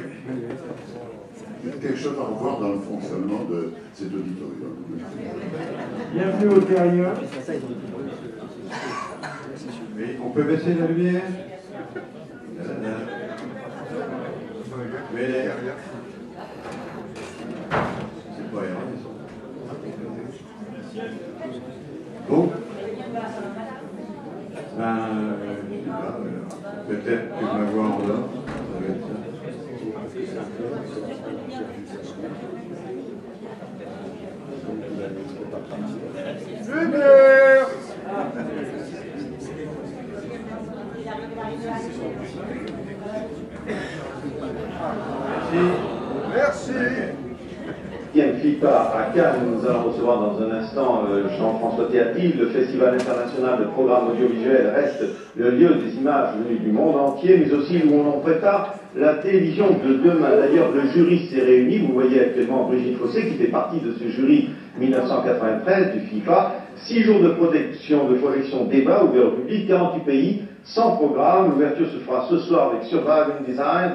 Il y a quelque chose à revoir dans le fonctionnement de cet auditorium. Bienvenue au Terrien. Oui, on peut baisser la lumière. Mais c'est pas grave. Bon. Peut-être que ma voix en dehors, ça va être ça. Lumière. Merci. FIPA à Cannes, nous allons recevoir dans un instant Jean-François Théatil. Le Festival international de programmes audiovisuels reste le lieu des images venues du monde entier, mais aussi où on en prépare la télévision de demain. D'ailleurs, le jury s'est réuni. Vous voyez actuellement Brigitte Fossé qui fait partie de ce jury 1993 du FIFA. 6 jours de projection débat ouvert au public, 48 pays, sans programme. L'ouverture se fera ce soir avec Surviving Design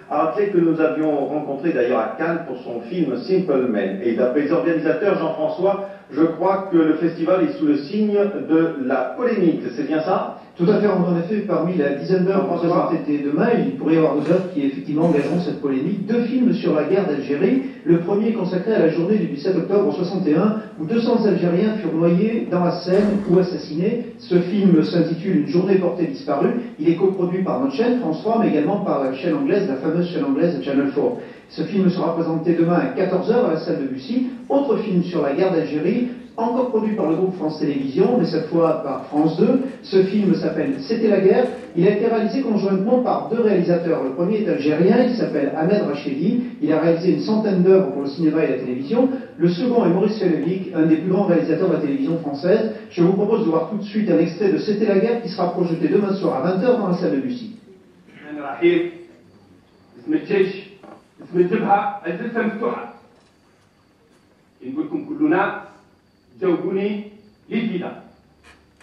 Hartley que nous avions rencontré d'ailleurs à Cannes pour son film Simple Men. Et d'après les organisateurs, Jean-François, je crois que le festival est sous le signe de la polémique. C'est bien ça? Tout à fait, en effet, parmi la dizaine d'œuvres présentées demain, il pourrait y avoir 2 œuvres qui effectivement engageront cette polémique. 2 films sur la guerre d'Algérie. Le premier consacré à la journée du 17 octobre 61, où 200 Algériens furent noyés dans la Seine ou assassinés. Ce film s'intitule Une journée portée disparue. Il est coproduit par notre chaîne, France 3, mais également par la chaîne anglaise, la fameuse chaîne anglaise Channel 4. Ce film sera présenté demain à 14h à la salle de Bussy. Autre film sur la guerre d'Algérie, encore produit par le groupe France Télévisions, mais cette fois par France 2. Ce film s'appelle C'était la guerre. Il a été réalisé conjointement par 2 réalisateurs. Le premier est algérien, il s'appelle Ahmed Rachedi. Il a réalisé une centaine d'œuvres pour le cinéma et la télévision. Le second est Maurice Fellevic, un des plus grands réalisateurs de la télévision française. Je vous propose de voir tout de suite un extrait de C'était la guerre qui sera projeté demain soir à 20h dans la salle de Bussy. اسم الجبهة الجلسة مفتوحة. نقول لكم كلنا جاوبوني للفداء.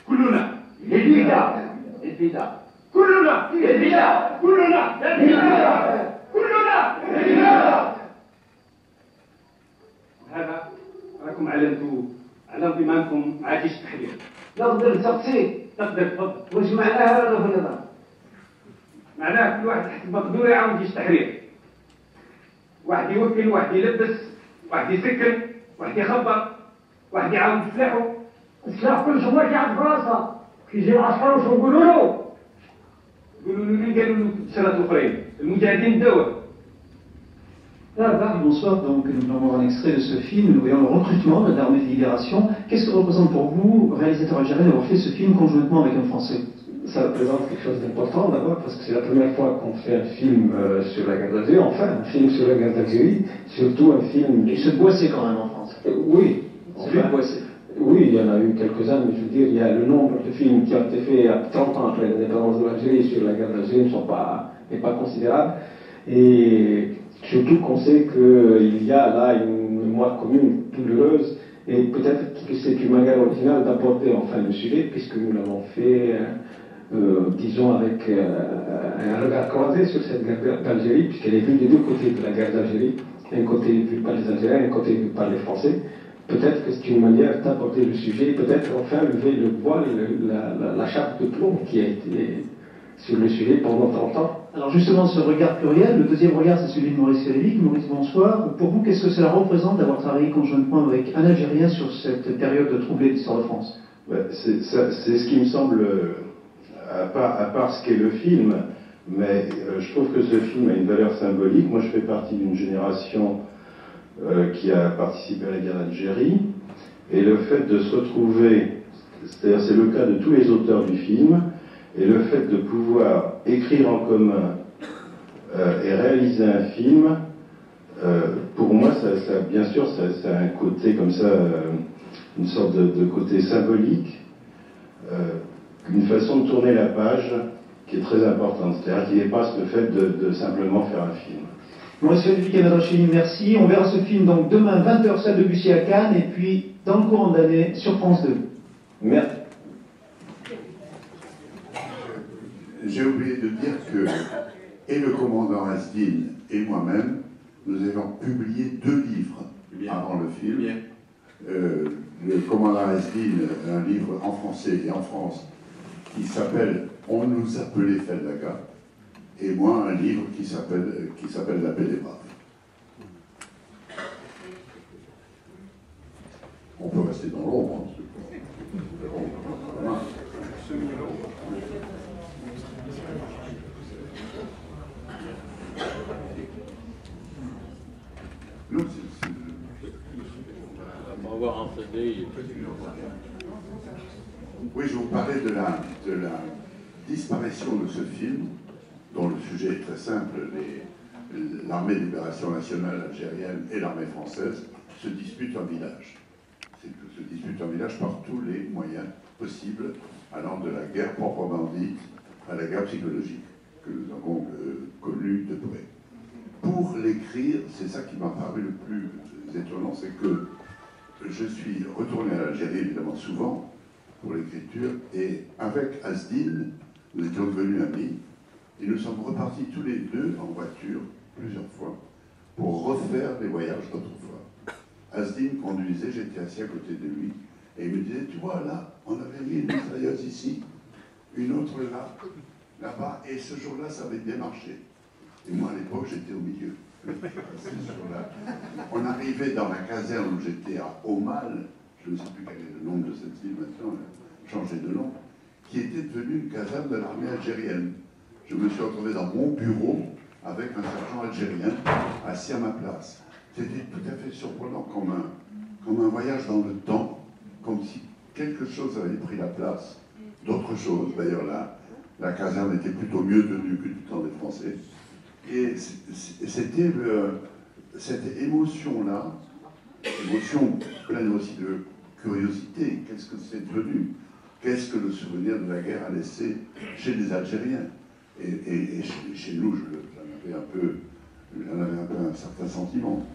كلنا للفداء. للفداء. كلنا للفداء. كلنا للفداء. كلنا للفداء. هذا راكم علمتوا على انضمامكم مع جيش التحرير. نقدر نسقسيك. تقدر تفضل. واش معناها هذا في النظام؟ معناه كل واحد تحت المقدور يعاون جيش التحرير. واحد يوكل، واحد يلبس، واحد يسكن، واحد يخبر، واحد يعاون بسلاحه. السلاح كل شويه قاعد في راسه. كيجي العسكر واش نقولوا له؟ يقولوا له قالوا له الشرط الاخرين، المجاهدين الدواء. Bonsoir, donc nous allons voir un extrait de ce film. Nous voyons le recrutement de l'armée de libération. Qu'est-ce que représente pour vous, réalisateur algérien, d'avoir fait ce film conjointement avec un Français? Ça représente quelque chose d'important d'abord parce que c'est la première fois qu'on fait un film sur la guerre d'Algérie, enfin un film sur la guerre d'Algérie, surtout un film... Il se boissait quand même en France. Oui. Enfin, oui, il y en a eu quelques-uns, mais je veux dire, il y a le nombre de films qui ont été faits 30 ans après l'indépendance de l'Algérie sur la guerre d'Algérie n'est pas considérable. Et surtout qu'on sait qu'il y a là une mémoire commune douloureuse et peut-être que c'est une manière originale d'aborder enfin le sujet puisque nous l'avons fait... disons avec un regard croisé sur cette guerre d'Algérie, puisqu'elle est vue des 2 côtés de la guerre d'Algérie, un côté vu par les Algériens, un côté vu par les Français. Peut-être que c'est une manière d'aborder le sujet, peut-être enfin lever le voile, la chape de plomb qui a été sur le sujet pendant 30 ans. Alors justement, ce regard pluriel, le deuxième regard, c'est celui de Maurice Felvic. Maurice, bonsoir. Pour vous, qu'est-ce que cela représente d'avoir travaillé conjointement avec un Algérien sur cette période troublée de l'histoire de France? C'est ce qui me semble, à part ce qu'est le film, mais je trouve que ce film a une valeur symbolique. Moi, je fais partie d'une génération qui a participé à la guerre d'Algérie, et le fait de se retrouver, c'est-à-dire c'est le cas de tous les auteurs du film, et le fait de pouvoir écrire en commun et réaliser un film, pour moi, ça bien sûr, ça a un côté comme ça, une sorte de côté symbolique, une façon de tourner la page qui est très importante, c'est-à-dire qui dépasse le fait de simplement faire un film. Maurice Felvic et Madrachini, merci. On verra ce film donc demain 20h, salle de Bussy à Cannes, et puis dans le courant de l'année sur France 2. Merci. J'ai oublié de dire que, et le commandant Asdin et moi-même, nous avons publié 2 livres avant le film. Le commandant Asdin, un livre en français et en France, qui s'appelle « On nous appelait Feldaga », et moi un livre qui s'appelle « La paix des braves ». On peut rester dans l'ombre. On va voir en CD. Oui, je vous parlais de la disparition de ce film, dont le sujet est très simple. L'armée de libération nationale algérienne et l'armée française se disputent un village. Se disputent un village par tous les moyens possibles, allant de la guerre proprement dite à la guerre psychologique, que nous avons connue de près. Pour l'écrire, c'est ça qui m'a paru le plus étonnant, c'est que je suis retourné à l'Algérie, évidemment, souvent, pour l'écriture, et avec Asdin, nous étions devenus amis, et nous sommes repartis tous les deux en voiture, plusieurs fois, pour refaire les voyages d'autrefois. Asdin conduisait, j'étais assis à côté de lui, et il me disait, tu vois, là, on avait mis une mitrailleuse ici, une autre là, là-bas, et ce jour-là, ça avait bien marché. Et moi, à l'époque, j'étais au milieu. Ce jour-là, on arrivait dans la caserne où j'étais à Aumale, je ne sais plus quel est le nom de cette ville maintenant, changé de nom, qui était devenue une caserne de l'armée algérienne. Je me suis retrouvé dans mon bureau avec un sergent algérien assis à ma place. C'était tout à fait surprenant, comme un voyage dans le temps, comme si quelque chose avait pris la place d'autre chose. D'ailleurs, la caserne était plutôt mieux tenue que du temps des Français. Et c'était cette émotion-là, émotion pleine aussi de curiosité. Qu'est-ce que c'est devenu? Qu'est-ce que le souvenir de la guerre a laissé chez les Algériens? Et chez nous, j'en avais un peu un certain sentiment.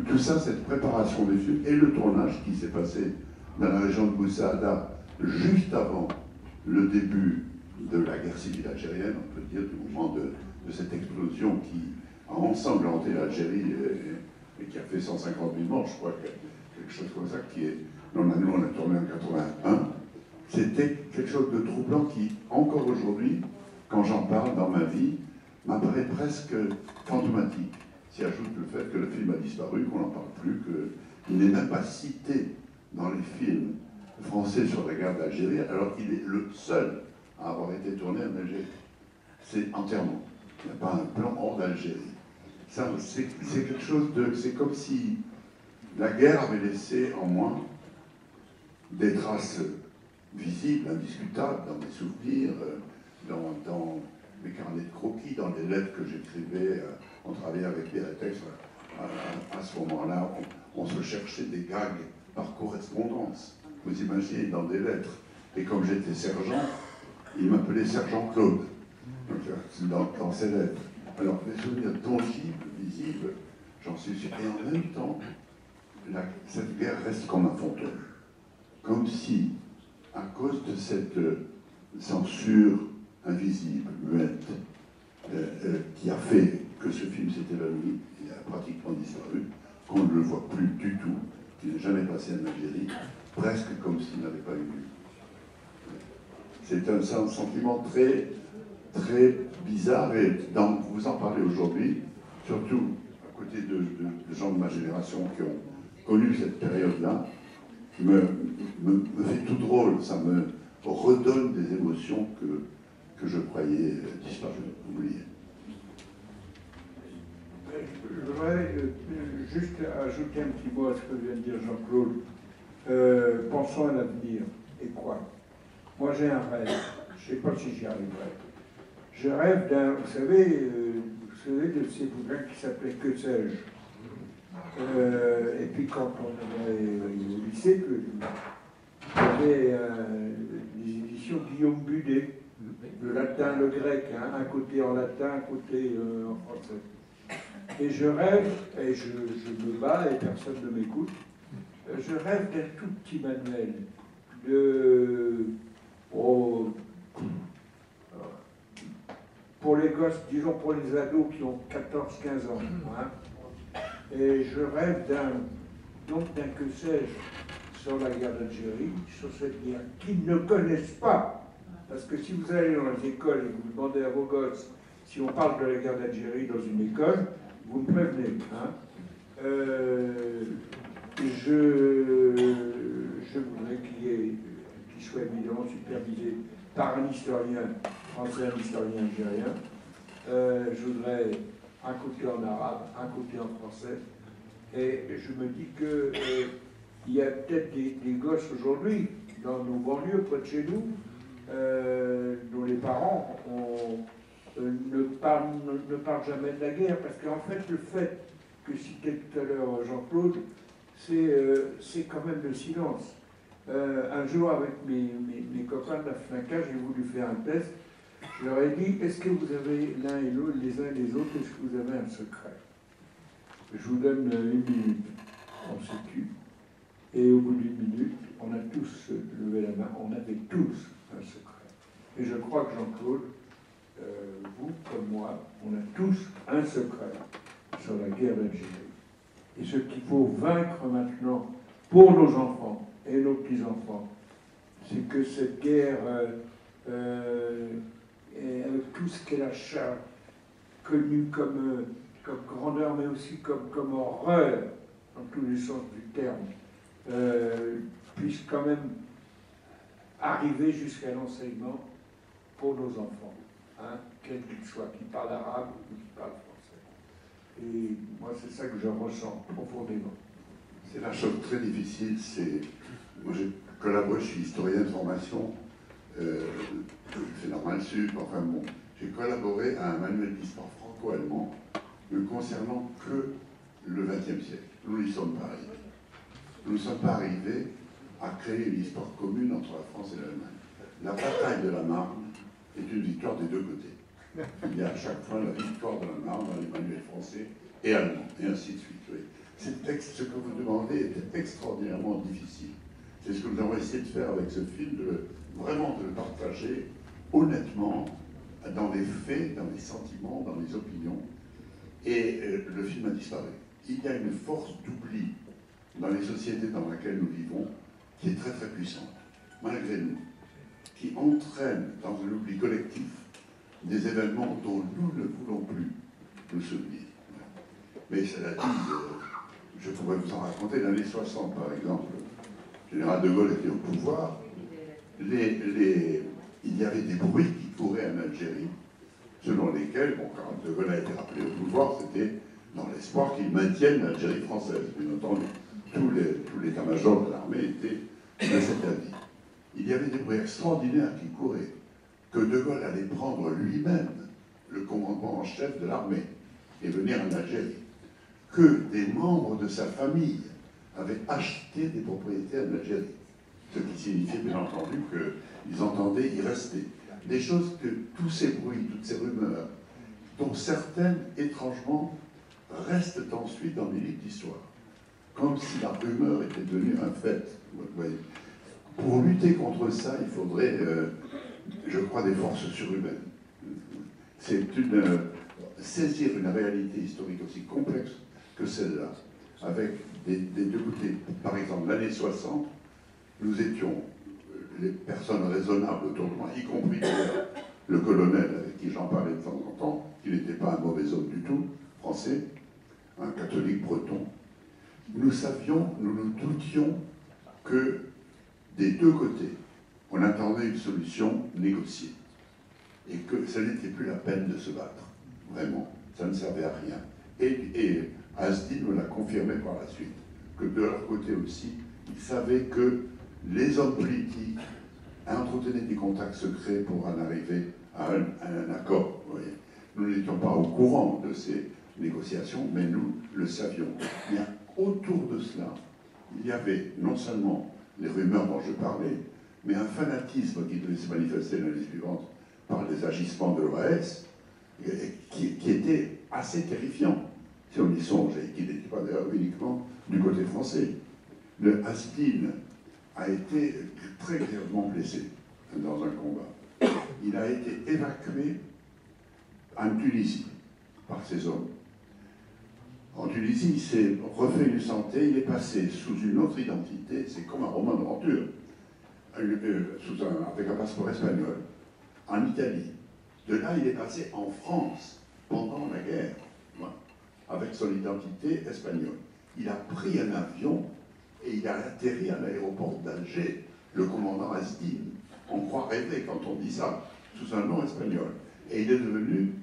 Tout ça, cette préparation des films et le tournage qui s'est passé dans la région de Boussaada juste avant le début de la guerre civile algérienne, on peut dire, du moment de cette explosion qui a ensanglanté l'Algérie et qui a fait 150 000 morts, je crois, quelque chose comme ça, dont nous on a tourné en 81. C'était quelque chose de troublant qui, encore aujourd'hui, quand j'en parle dans ma vie, m'apparaît presque fantomatique. S'y ajoute le fait que le film a disparu, qu'on n'en parle plus, qu'il n'est même pas cité dans les films français sur la guerre d'Algérie, alors qu'il est le seul à avoir été tourné en Algérie. C'est entièrement. Il n'y a pas un plan hors d'Algérie. C'est quelque chose de... C'est comme si la guerre avait laissé en moi des traces visibles, indiscutables, dans mes souvenirs, dans mes carnets de croquis, dans les lettres que j'écrivais. On travaillait avec Pierre Etex. À ce moment-là, on se cherchait des gags par correspondance. Vous imaginez, dans des lettres. Et comme j'étais sergent, il m'appelait Sergent Claude, dans ses lettres. Alors, des souvenirs tangibles, visibles, j'en suis sûr. Et en même temps, cette guerre reste comme un fantôme. Comme si, à cause de cette censure invisible, muette, qui a fait que ce film s'est évanoui, il a pratiquement disparu, qu'on ne le voit plus du tout, qu'il n'est jamais passé en Algérie, presque comme s'il n'avait pas eu lieu. C'est un sentiment très très bizarre, et vous en parlez aujourd'hui, surtout à côté de gens de ma génération qui ont connu cette période-là, me fait tout drôle, ça me redonne des émotions que je croyais disparues, oubliées. Je voudrais juste ajouter un petit mot à ce que vient de dire Jean-Claude. Pensons à l'avenir. Et quoi? Moi, j'ai un rêve. Je ne sais pas si j'y arriverai. Je rêve d'un, vous savez, de ces bouquins qui s'appelaient Que sais-je. Et puis quand on avait au lycée, il y avait des éditions Guillaume Budet, le latin, le grec, hein, un côté en latin, un côté en français. Et je rêve, et je me bats et personne ne m'écoute, je rêve d'un tout petit manuel pour les gosses, disons pour les ados qui ont 14-15 ans. Hein. Et je rêve d'un que sais-je sur la guerre d'Algérie, sur cette guerre, qu'ils ne connaissent pas. Parce que si vous allez dans les écoles et que vous demandez à vos gosses si on parle de la guerre d'Algérie dans une école, vous me prévenez. Hein. Je voudrais qu'il soit évidemment supervisé par un historien français, un historien algérien. Je voudrais un côté en arabe, un côté en français. Et je me dis qu'il y a peut-être des gosses aujourd'hui, dans nos banlieues, près de chez nous, dont les parents ne parlent jamais de la guerre, parce qu'en fait, le fait que citait tout à l'heure Jean-Claude, c'est quand même le silence. Un jour, avec mes copains de la FNACA, j'ai voulu faire un test. Je leur ai dit, est-ce que vous avez l'un et l'autre, les uns et les autres, est-ce que vous avez un secret? Je vous donne 1 minute. On se tue. Et au bout d'1 minute, on a tous levé la main, on avait tous un secret. Et je crois que Jean-Claude, vous comme moi, on a tous un secret sur la guerre d'Algérie. Et ce qu'il faut vaincre maintenant pour nos enfants et nos petits-enfants, c'est que cette guerre, avec tout ce qu'elle a connu comme grandeur, mais aussi comme horreur, dans tous les sens du terme, puisse quand même arriver jusqu'à l'enseignement pour nos enfants, hein, quels qu'ils soient, qui parlent arabe ou qui parlent français. Et moi, c'est ça que je ressens profondément. C'est la chose très difficile. Moi, j'ai collaboré, je suis historien de formation, c'est normal, enfin bon, j'ai collaboré à un manuel d'histoire franco-allemand ne concernant que le XXe siècle. Nous n'y sommes pas arrivés. Nous ne sommes pas arrivés à créer une histoire commune entre la France et l'Allemagne. La bataille de la Marne est une victoire des deux côtés. Il y a à chaque fois la victoire de la Marne dans les manuels français et allemands, et ainsi de suite. Oui. Ce que vous demandez était extraordinairement difficile. C'est ce que nous avons essayé de faire avec ce film, vraiment de le partager honnêtement dans les faits, dans les sentiments, dans les opinions. Et le film a disparu. Il y a une force d'oubli dans les sociétés dans lesquelles nous vivons qui est très très puissante, malgré nous, qui entraîne dans un oubli collectif des événements dont nous ne voulons plus nous souvenir. Mais cela dit, je pourrais vous en raconter, l'année 60 par exemple, le général de Gaulle était au pouvoir, il y avait des bruits qui couraient en Algérie, selon lesquels, bon, quand de Gaulle a été rappelé au pouvoir, c'était dans l'espoir qu'il maintienne l'Algérie française. Bien entendu, tout l'état-major de l'armée était de cet avis. Il y avait des bruits extraordinaires qui couraient, que de Gaulle allait prendre lui-même le commandement en chef de l'armée et venir en Algérie, que des membres de sa famille avaient acheté des propriétés en Algérie, ce qui signifiait bien entendu qu'ils entendaient y rester. Des choses que tous ces bruits, toutes ces rumeurs, dont certaines, étrangement, restent ensuite dans les livres d'histoire, comme si la rumeur était devenue un fait. Vous voyez. Pour lutter contre ça, il faudrait, je crois, des forces surhumaines. C'est saisir une réalité historique aussi complexe que celle-là, avec des deux côtés. Par exemple, l'année 60, nous étions les personnes raisonnables autour de moi, y compris le colonel avec qui j'en parlais de temps en temps, qui n'était pas un mauvais homme du tout, français, un catholique breton, nous nous doutions que des deux côtés, on attendait une solution négociée. Et que ça n'était plus la peine de se battre. Vraiment, ça ne servait à rien. Et Hasdi nous l'a confirmé par la suite, que de leur côté aussi, ils savaient que les hommes politiques entretenaient des contacts secrets pour en arriver à un accord. Vous voyez. Nous n'étions pas au courant de ces négociations, mais nous le savions. Mais autour de cela, il y avait non seulement les rumeurs dont je parlais, mais un fanatisme qui devait se manifester l'année suivante par les agissements de l'OAS, qui était assez terrifiant, si on y songe, et qui n'était pas d'ailleurs uniquement du côté français. Le Hasdin a été très grièvement blessé dans un combat. Il a été évacué en Tunisie par ses hommes. En Tunisie, il s'est refait une santé, il est passé sous une autre identité, c'est comme un roman d'aventure, avec un passeport espagnol, en Italie. De là, il est passé en France pendant la guerre, avec son identité espagnole. Il a pris un avion et il a atterri à l'aéroport d'Alger, le commandant Hasdin. On croit rêver quand on dit ça, sous un nom espagnol. Et il est devenu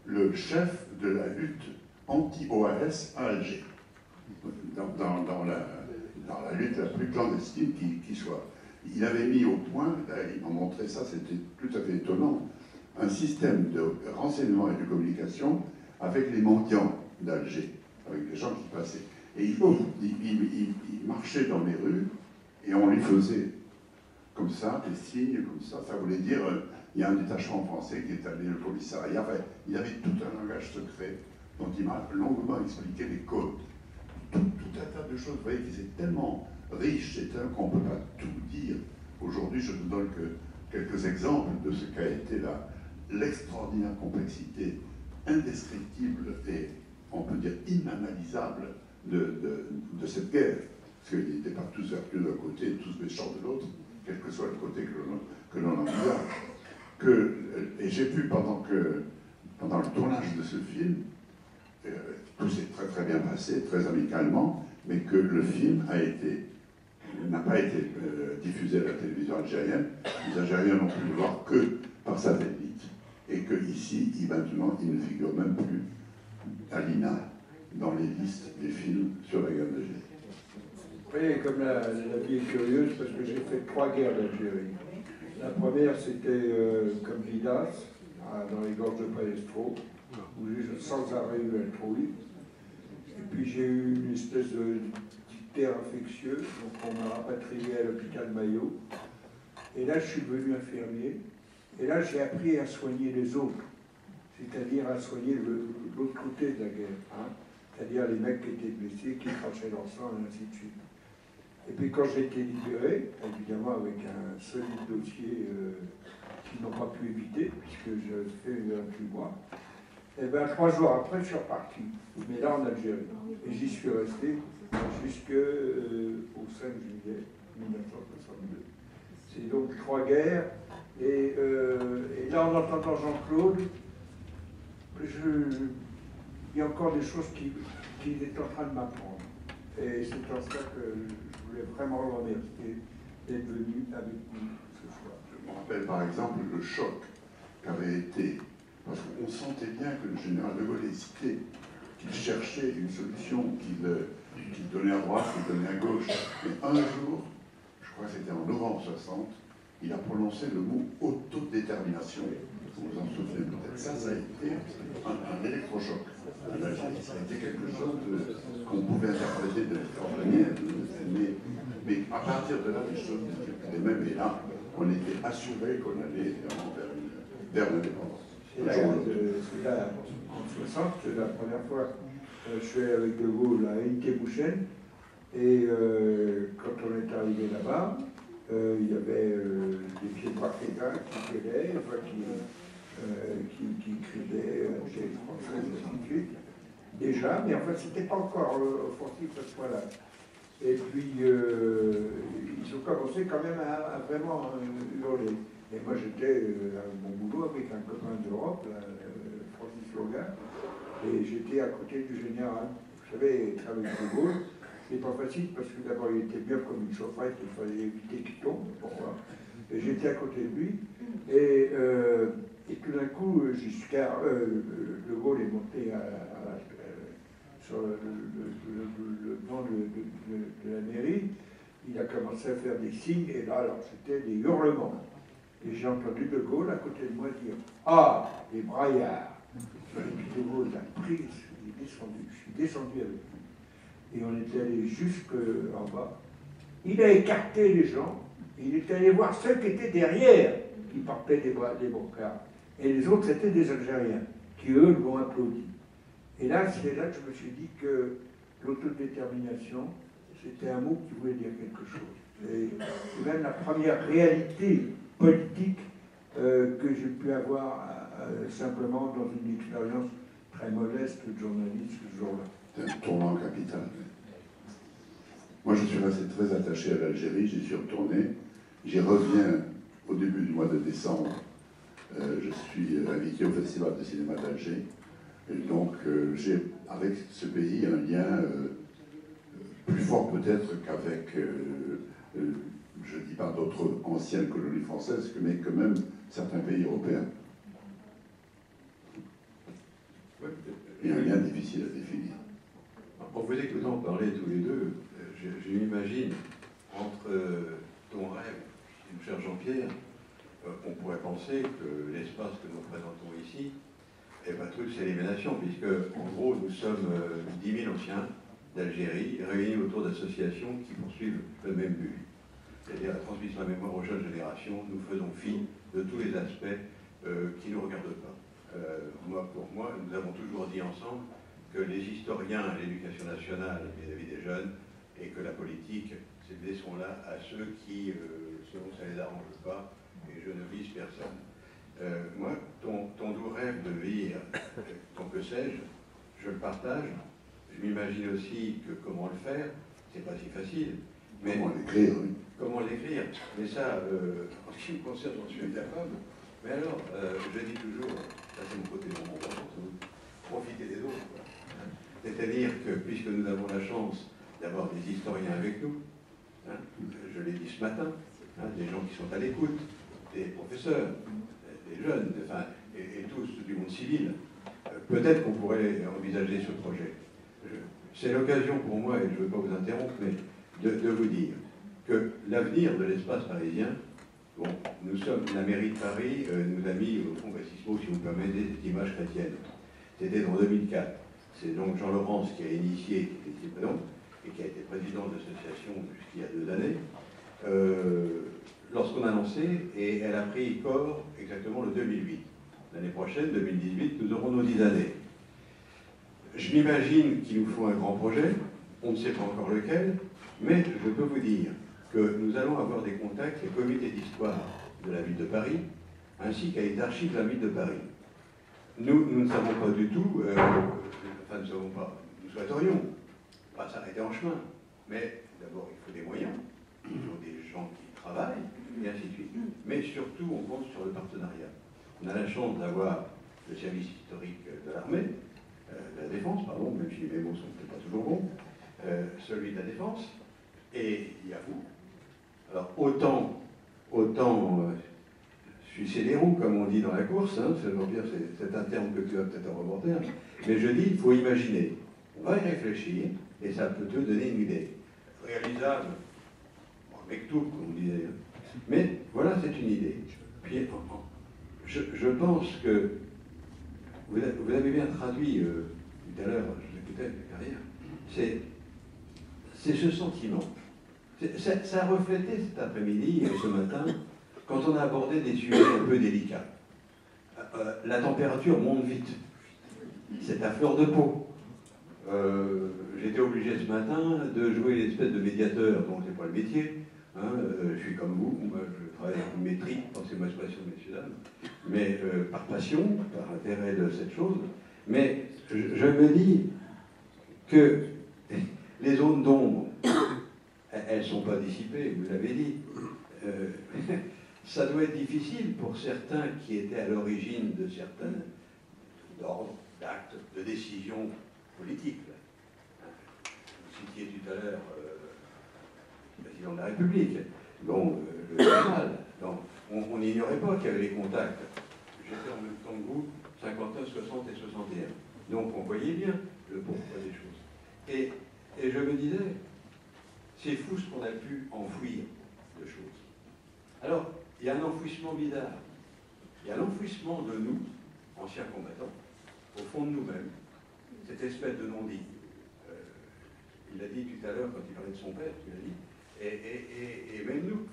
le chef de la lutte anti-OAS à Alger, dans la lutte la plus clandestine qui soit. Il avait mis au point, il m'a montré ça, c'était tout à fait étonnant, un système de renseignement et de communication avec les mendiants d'Alger, avec les gens qui passaient. Et il marchait dans les rues et on lui faisait comme ça, des signes comme ça. Ça voulait dire, il y a un détachement français qui est allé le commissariat. Enfin, il avait tout un langage secret dont il m'a longuement expliqué les codes. Tout un tas de choses, vous voyez, qui c'est tellement riche, qu'on ne peut pas tout dire. Aujourd'hui, je ne donne que quelques exemples de ce qu'a été l'extraordinaire complexité indescriptible et, on peut dire, inanalysable de cette guerre. Parce qu'ils n'étaient pas tous vertueux d'un côté et tous méchants de l'autre, quel que soit le côté que l'on envisage. Et j'ai pu, pendant le tournage de ce film, tout s'est très très bien passé, très amicalement, mais que le film n'a pas été diffusé à la télévision algérienne. Les Algériens n'ont pu le voir que par satellite. Et qu'ici, maintenant, il ne figure même plus à l'INA dans les listes des films sur la guerre d'Algérie. Oui, comme la vie est curieuse, parce que j'ai fait 3 guerres d'Algérie. La première, c'était comme Vidas, dans les gorges de Palestro, où j'ai sans arrêt eu un trouille. Et puis j'ai eu une espèce de dictère infectieux, donc on m'a rapatrié à l'hôpital Maillot. Et là, je suis devenu infirmier. Et là, j'ai appris à soigner les autres, c'est-à-dire à soigner l'autre côté de la guerre. Hein, c'est-à-dire les mecs qui étaient blessés, qui crachaient leur sang, et ainsi de suite. Et puis quand j'ai été libéré, évidemment avec un solide dossier qu'ils n'ont pas pu éviter, puisque j'ai fait 28 mois, et bien 3 jours après, je suis reparti. Mais là, en Algérie. Et j'y suis resté jusqu'au 5 juillet 1962. C'est donc 3 guerres. Et là, en entendant Jean-Claude, il y a encore des choses qu'il est en train de m'apprendre. Et c'est en ça que je voulais vraiment le remercier d'être venu avec nous ce soir. Je me rappelle par exemple le choc qu'avait été, parce qu'on sentait bien que le général de Gaulle hésitait, qu'il cherchait une solution, qu'il donnait à droite, qu'il donnait à gauche. Mais un jour, je crois que c'était en novembre 60, il a prononcé le mot autodétermination. Vous vous en souvenez peut-être. Ça a été un électrochoc. Ça a été quelque chose qu'on pouvait interpréter de différentes manières. Mais à partir de là, les choses n'étaient plus les mêmes. Et là, on était assuré qu'on allait vers l'indépendance. C'est là, en 60, c'est la première fois que je suis avec De Gaulle à Inke-Bouchen. Et quand on est arrivé là-bas, il y avait des pieds de partisans qui gueulaient, qui criaient chez les Français, et ainsi de suite. Déjà, mais en fait, c'était pas encore offensif à ce point-là. Et puis, ils ont commencé quand même à vraiment hurler. Et moi, j'étais à mon boulot avec un copain d'Europe, Francis Logan, et j'étais à côté du général. Vous savez, avec De Gaulle, c'est pas facile parce que d'abord, il était bien comme une chaufferette, il fallait éviter qu'il tombe. Bon, voilà. Et j'étais à côté de lui, et tout d'un coup, Giscard, De Gaulle est monté sur le banc de la mairie. Il a commencé à faire des signes, et là, alors, c'était des hurlements. Et j'ai entendu De Gaulle à côté de moi dire « Ah, les braillards !» Et puis De Gaulle l'a pris, il est descendu, je suis descendu avec lui. Et on était allé jusqu'en bas. Il a écarté les gens, et il est allé voir ceux qui étaient derrière, qui portaient des brancards. Et les autres, c'était des Algériens, qui eux l'ont applaudi. Et là, c'est là que je me suis dit que l'autodétermination, c'était un mot qui voulait dire quelque chose. Et c'est même la première réalité politique que j'ai pu avoir simplement dans une expérience très modeste de journaliste ce jour-là. C'est un tournant capital. Moi, je suis resté très attaché à l'Algérie, j'y suis retourné. J'y reviens au début du mois de décembre. Je suis invité au Festival de cinéma d'Alger. Et donc, j'ai avec ce pays un lien plus fort peut-être qu'avec, je ne dis pas d'autres anciennes colonies françaises, mais quand même certains pays européens. Il y a un lien difficile à définir. En vous écoutant parler tous les deux, je m'imagine entre ton rêve, mon cher Jean-Pierre, on pourrait penser que l'espace que nous présentons ici est pas toute élimination, puisque en gros nous sommes 10 000 anciens d'Algérie réunis autour d'associations qui poursuivent le même but, c'est-à-dire la transmission de la mémoire aux jeunes générations. Nous faisons fi de tous les aspects qui ne nous regardent pas. Pour moi, nous avons toujours dit ensemble que les historiens et l'éducation nationale vis-à-vis des jeunes, et que la politique, laissons-la à ceux qui, selon ça les arrange pas, et je ne vise personne. Moi, ton doux rêve de vivre, ton que sais-je, je le partage. Je m'imagine aussi que comment le faire, c'est pas si facile. Mais comment l'écrire, oui. Comment l'écrire? Mais ça, en ce qui me concerne, j'en suis incapable. Mais alors, je dis toujours, ça c'est mon côté bon, profiter des autres. C'est-à-dire que, puisque nous avons la chance d'avoir des historiens avec nous, hein, je l'ai dit ce matin, hein, des gens qui sont à l'écoute, des professeurs, des jeunes, enfin, et tous du monde civil, peut-être qu'on pourrait envisager ce projet. C'est l'occasion pour moi, et je ne veux pas vous interrompre, mais de vous dire que l'avenir de l'espace parisien, bon, nous sommes, la mairie de Paris nous a mis au fond Sismo, si vous permettez, cette image chrétienne. C'était en 2004. C'est donc Jean Laurence qui a initié, qui était président, et qui a été président de l'association jusqu'il y a 2 années, lorsqu'on a lancé, et elle a pris corps exactement le 2008. L'année prochaine, 2018, nous aurons nos 10 années. Je m'imagine qu'il nous faut un grand projet, on ne sait pas encore lequel, mais je peux vous dire que nous allons avoir des contacts avec le comité d'histoire de la ville de Paris, ainsi qu'avec les archives de la ville de Paris. Nous ne savons pas du tout, enfin nous ne savons pas, nous souhaiterions pas s'arrêter en chemin, mais d'abord il faut des moyens, il faut des gens qui travaillent, et ainsi de suite. Mais surtout, on compte sur le partenariat. On a la chance d'avoir le service historique de l'armée, de la défense, pardon, même si les mots ne sont peut-être pas toujours bons, celui de la défense, et il y a vous. Alors autant sucer les roues, comme on dit dans la course, hein, c'est un terme que tu as peut-être un reporter, mais je dis, il faut imaginer. On va y réfléchir, et ça peut te donner une idée. Réalisable, avec tout, comme on disait. Mais voilà, c'est une idée. Puis, je pense que vous avez bien traduit tout à l'heure, je vous écoutais avec la carrière, c'est ce sentiment. Ça a reflété cet après-midi et ce matin, quand on a abordé des sujets un peu délicats. La température monte vite. C'est à fleur de peau. J'étais obligé ce matin de jouer l'espèce de médiateur, donc c'est pas le métier. Hein, je suis comme vous, moi je travaille avec une maîtrise, pensez-moi expression, messieurs, dames, mais par passion, par intérêt de cette chose. Mais je me dis que les zones d'ombre, elles ne sont pas dissipées, vous l'avez dit. ça doit être difficile pour certains qui étaient à l'origine de certains ordres, d'actes, de décisions politiques. Vous citiez tout à l'heure le président de la République, bon, le général. Donc, on n'ignorait pas qu'il y avait les contacts. J'étais en même temps que vous, 59, 60 et 61. Donc on voyait bien le pourquoi des choses. Et je me disais, c'est fou ce qu'on a pu enfouir de choses. Alors, il y a un enfouissement bizarre. Il y a l'enfouissement de nous, anciens combattants, au fond de nous-mêmes, cette espèce de non-dit. Il l'a dit tout à l'heure quand il parlait de son père, tu l'as dit, et même nous,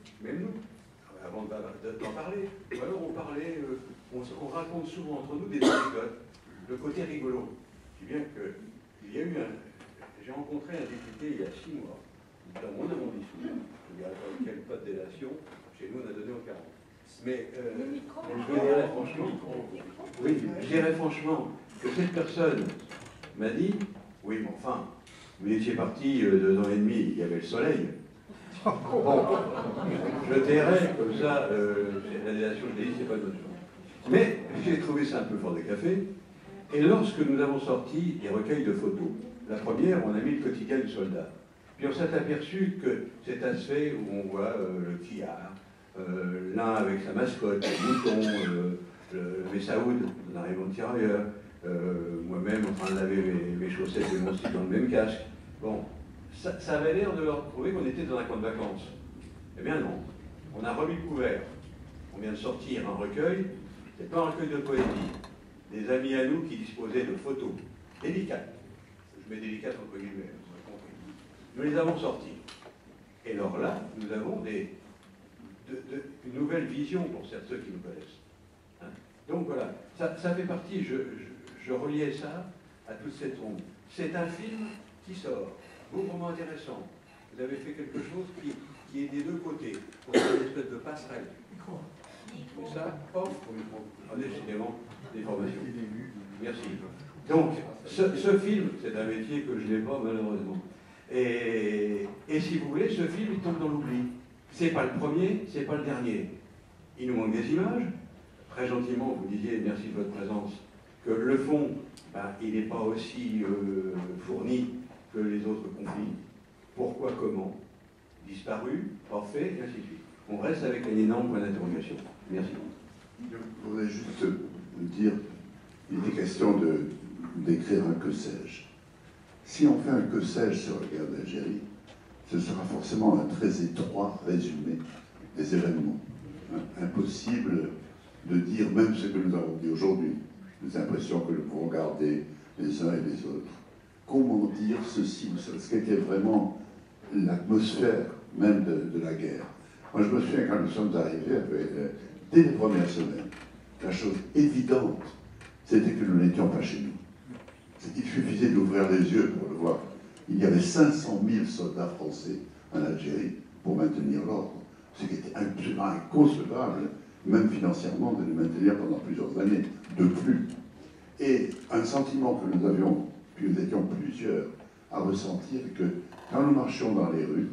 avant d'en parler. Ou alors on parlait, on raconte souvent entre nous des anecdotes, le côté rigolo. Je dis bien qu'il y a eu j'ai rencontré un député il y a 6 mois, dans mon arrondissement, je ne dirais pas quel pas de délation, chez nous on a donné au 40. Mais je dirais franchement, oui, je dirais franchement que cette personne m'a dit, oui mais enfin, vous étiez parti 2 ans et demi, il y avait le soleil. Bon, je tairai comme ça, la délation, je l'ai dit, c'est pas une bonne chose. Mais j'ai trouvé ça un peu fort de café, et lorsque nous avons sorti des recueils de photos, la première, on a mis le quotidien du soldat. Puis on s'est aperçu que cet aspect où on voit le quillard, l'un avec sa mascotte, le mouton, le Messaoud, dans un rayon de tirailleurs, moi-même en train de laver mes chaussettes et mon slip dans le même casque. Bon, ça avait l'air de leur prouver qu'on était dans un camp de vacances. Eh bien non, on a remis le couvert. On vient de sortir un recueil, c'est pas un recueil de poésie. Des amis à nous qui disposaient de photos délicates. Je mets délicates entre guillemets, vous avez compris. Nous les avons sortis. Et alors là, nous avons une nouvelle vision pour ceux qui nous connaissent. Hein? Donc voilà, ça fait partie, je reliais ça à toute cette onde. C'est un film qui sort, beaucoup intéressant. Vous avez fait quelque chose qui est des deux côtés, pour faire une espèce de passerelle. Mais ça, hop, décidément, des formations. Merci. Donc, ce film, c'est un métier que je n'ai pas malheureusement. Et si vous voulez, ce film, il tombe dans l'oubli. C'est pas le premier, c'est pas le dernier. Il nous manque des images. Très gentiment, vous disiez, merci de votre présence, que le fond, il n'est pas aussi fourni que les autres conflits. Pourquoi, comment? Disparu, parfait, et ainsi de suite. On reste avec un énorme point d'interrogation. Merci. Je voudrais juste dire, il est question d'écrire un que sais-je. Si on fait un que sais-je sur la guerre d'Algérie, ce sera forcément un très étroit résumé des événements. Impossible de dire même ce que nous avons dit aujourd'hui, les impressions que nous pouvons garder les uns et les autres. Comment dire ceci, ce qu'était vraiment l'atmosphère même de la guerre. Moi, je me souviens quand nous sommes arrivés, dès les premières semaines, la chose évidente, c'était que nous n'étions pas chez nous. Il suffisait d'ouvrir les yeux pour le voir. Il y avait 500 000 soldats français en Algérie pour maintenir l'ordre, ce qui était absolument inconcevable, même financièrement, de les maintenir pendant plusieurs années de plus. Et un sentiment que nous avions, puis nous étions plusieurs à ressentir, que quand nous marchions dans les rues,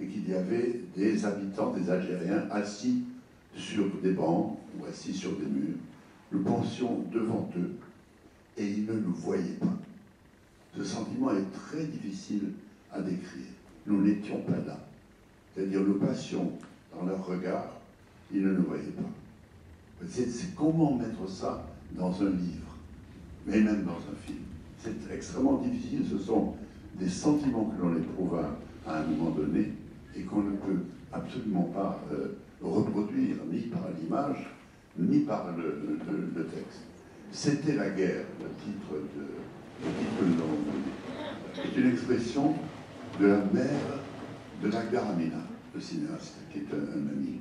et qu'il y avait des habitants, des Algériens, assis sur des bancs ou assis sur des murs, nous pensions devant eux, et ils ne nous voyaient pas. Ce sentiment est très difficile à décrire. Nous n'étions pas là. C'est-à-dire, nous passions dans leur regard, ils ne nous voyaient pas. C'est comment mettre ça dans un livre, mais même dans un film. C'est extrêmement difficile. Ce sont des sentiments que l'on éprouve à un moment donné et qu'on ne peut absolument pas reproduire, ni par l'image, ni par le texte. C'était la guerre, le titre que nous avons donné. C'est une expression de la mère de Nagbar Amina, le cinéaste, qui est un ami,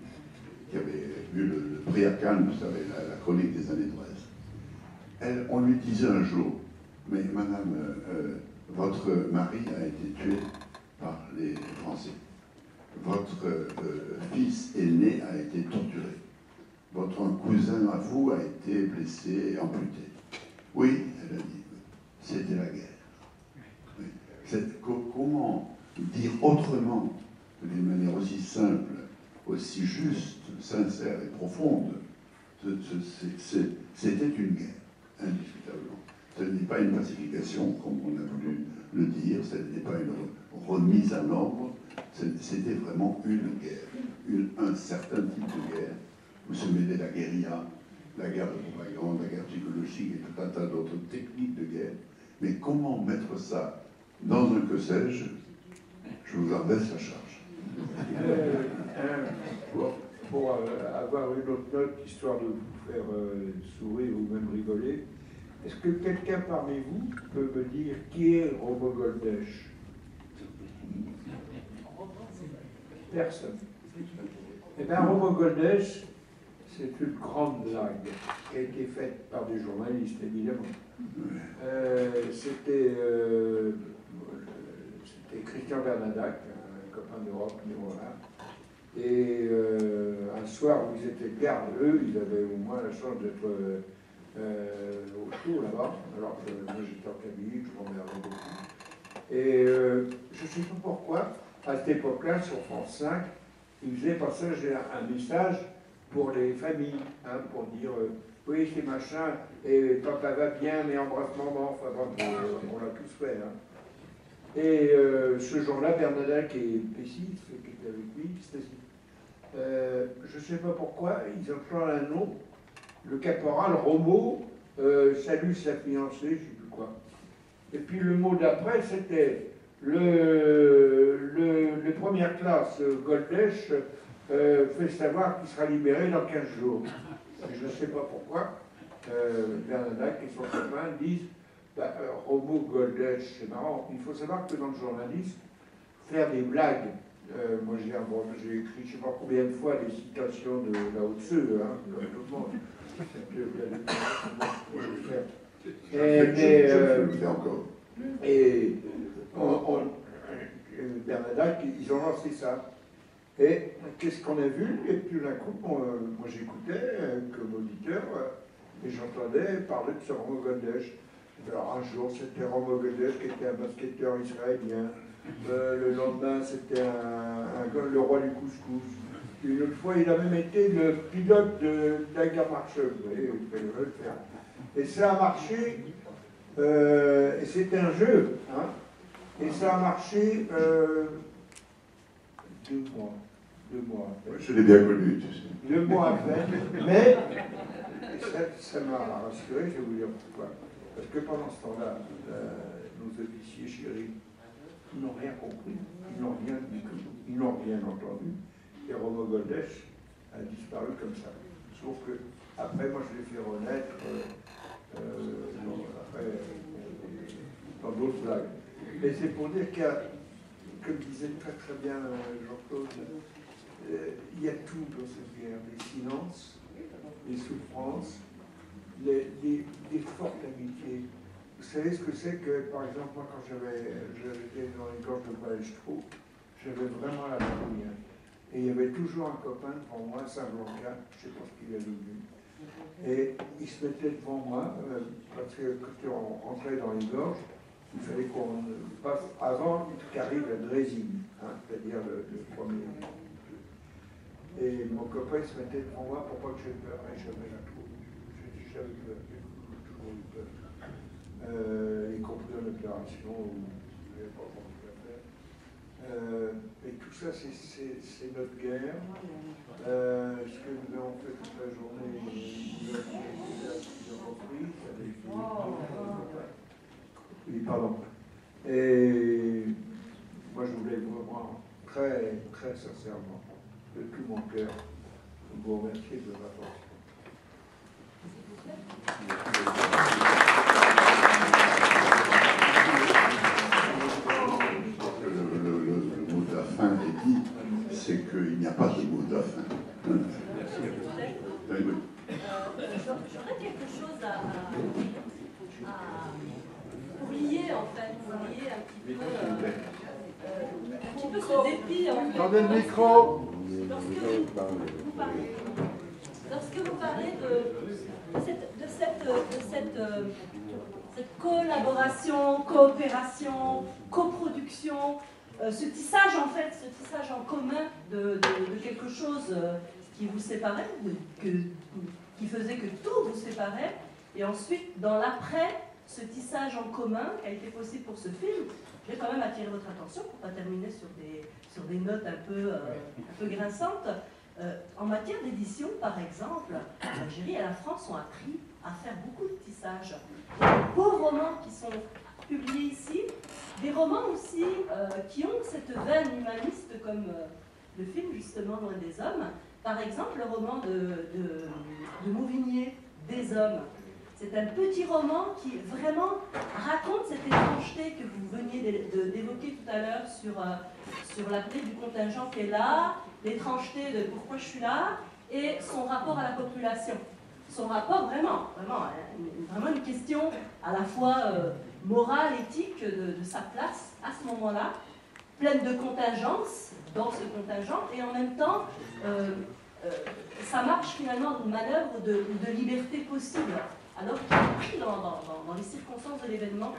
qui avait vu le prix à Cannes, vous savez, la chronique des années 13. On lui disait un jour, mais madame, votre mari a été tué par les Français. Votre fils aîné a été torturé. Votre cousin à vous a été blessé et amputé. Oui, elle a dit, c'était la guerre. Oui. Comment dire autrement, d'une manière aussi simple, aussi juste, sincère et profonde. C'était une guerre, indiscutablement. Ce n'est pas une pacification, comme on a voulu le dire, ce n'est pas une remise à l'ordre, c'était vraiment une guerre, un certain type de guerre, où se mêlait la guérilla, la guerre de propagande, la guerre psychologique et tout un tas d'autres techniques de guerre. Mais comment mettre ça dans un que sais-je, je vous en laisse la charge. Pour avoir une autre note, histoire de vous faire sourire ou même rigoler, est-ce que quelqu'un parmi vous peut me dire qui est Romo Goldesh? Personne. Eh bien, Romo Goldesh, c'est une grande blague qui a été faite par des journalistes, évidemment. C'était Christian Bernadac, un copain d'Europe, numéro 1. Et un soir où ils étaient de garde, eux, ils avaient au moins la chance d'être au chaud là-bas, alors que moi j'étais en cabine, je m'emmerdais beaucoup. Et je ne sais pas pourquoi, à cette époque-là, sur France 5, ils faisaient passer un message pour les familles, hein, pour dire oui, c'est machin, et papa va bien, mais embrasse maman, enfin bon, on l'a tous fait. Hein. Et ce jour-là, Bernadac et Pessis, qui étaient avec lui, je ne sais pas pourquoi, ils ont pris un nom, le caporal Romo salue sa fiancée, je ne sais plus quoi. Et puis le mot d'après, c'était le première classe Goldesh fait savoir qu'il sera libéré dans 15 jours. Et je ne sais pas pourquoi, Bernadac et son copain disent Romo Goldesh, c'est marrant. Il faut savoir que dans le journalisme, faire des blagues, moi j'ai écrit je ne sais pas combien de fois des citations de Lao Tzu, hein, comme tout le monde. Et Bernadac, ils ont lancé ça. Et qu'est-ce qu'on a vu? Et puis d'un coup, moi j'écoutais comme auditeur, et j'entendais parler de ce Romo Goldesh. Alors un jour, c'était Romo Goldesh qui était un basketteur israélien. Le lendemain, c'était le roi du couscous. Une autre fois, il a même été le pilote de la guerre marcheuse. Vous voyez, il fallait le faire. Et ça a marché, et c'était un jeu. Hein, et ça a marché 2 mois. 2 mois après. Je l'ai bien connu, tu sais. 2 mois après. Mais ça m'a rassuré, je vais vous dire pourquoi. Parce que pendant ce temps-là, nos officiers chéris, ils n'ont rien compris, ils n'ont rien du tout, ils n'ont rien entendu. Et Romo Goldesh a disparu comme ça. Sauf que, après, moi je l'ai fait renaître dans d'autres blagues. Mais c'est pour dire qu'il y a, comme disait très très bien Jean-Claude, il y a tout dans cette guerre, des silences, des souffrances, des fortes amitiés. Vous savez ce que c'est que, par exemple, moi, quand j'étais dans les gorges de Balestro, j'avais vraiment la brouille. Et il y avait toujours un copain devant moi, Saint-Blanca, je ne sais pas ce qu'il avait vu. Et il se mettait devant moi, parce que quand on rentrait dans les gorges, il fallait qu'on passe avant qu'arrive la dressing, hein, c'est-à-dire le premier. Et mon copain il se mettait devant moi pour pas que j'aie peur, et j'avais la troupe. J'avais peur, j'ai toujours eu peur. Y compris en opération où je n'avais pas compris à faire. Et tout ça, c'est notre guerre. Ce que nous avons fait toute la journée, nous avons repris, oui, pardon. Et moi, je voulais vraiment très, très sincèrement, de tout mon cœur, vous remercier de votre attention. Le mot de la fin est dit, c'est qu'il n'y a pas de mot de la fin. J'aurais quelque chose pour lier en fait, un petit peu ce dépit en fait. Tendez le micro. Lorsque vous parlez de cette collaboration, coopération, coproduction, ce tissage en fait, ce tissage en commun de quelque chose qui vous séparait, qui faisait que tout vous séparait, et ensuite dans l'après, ce tissage en commun qui a été possible pour ce film. Je vais quand même attirer votre attention pour ne pas terminer sur des notes un peu grinçantes. En matière d'édition, par exemple, l'Algérie et la France ont appris à faire beaucoup de tissage. Il y a de beaux romans qui sont publiés ici, des romans aussi qui ont cette veine humaniste comme le film justement Loin des hommes. Par exemple, le roman de Mauvigné, Des hommes. C'est un petit roman qui vraiment raconte cette étrangeté que vous veniez d'évoquer tout à l'heure sur la clé du contingent qui est là, l'étrangeté de pourquoi je suis là, et son rapport à la population. Son rapport vraiment une question à la fois morale, éthique de sa place à ce moment-là, pleine de contingence dans ce contingent, et en même temps, ça marche finalement d'une manœuvre de liberté possible, alors qu'il est pris dans les circonstances de l'événement.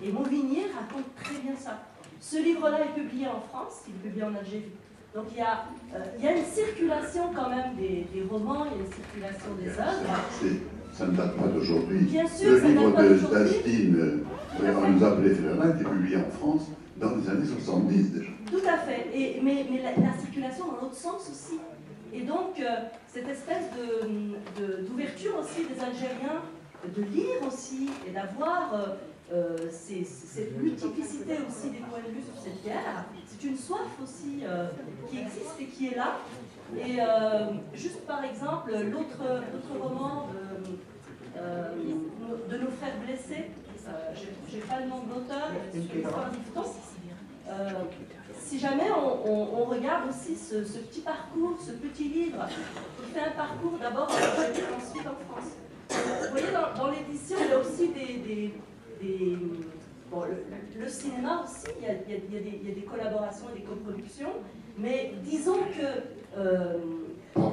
Et Mauvigné raconte très bien ça. Ce livre-là est publié en France, il est publié en Algérie. Donc il y a une circulation quand même des romans, il y a une circulation des œuvres. Ça ne date pas d'aujourd'hui. Bien sûr, le livre d'Astine, on nous appelait Félin, était publié en France dans les années 70 déjà. Tout à fait, mais la circulation dans l'autre sens aussi. Et donc, cette espèce d'ouverture aussi des Algériens, de lire aussi, et d'avoir cette multiplicité aussi des points de vue sur cette guerre, c'est une soif aussi qui existe et qui est là. Et juste par exemple, l'autre roman de nos frères blessés, j'ai pas le nom de l'auteur, sur l'histoire d'Yveton. Si jamais on regarde aussi ce petit parcours, ce petit livre, qui fait un parcours d'abord en Algérie, ensuite en France. Vous voyez, dans l'édition, il y a aussi bon, le cinéma aussi, il y a des collaborations et des coproductions, mais disons que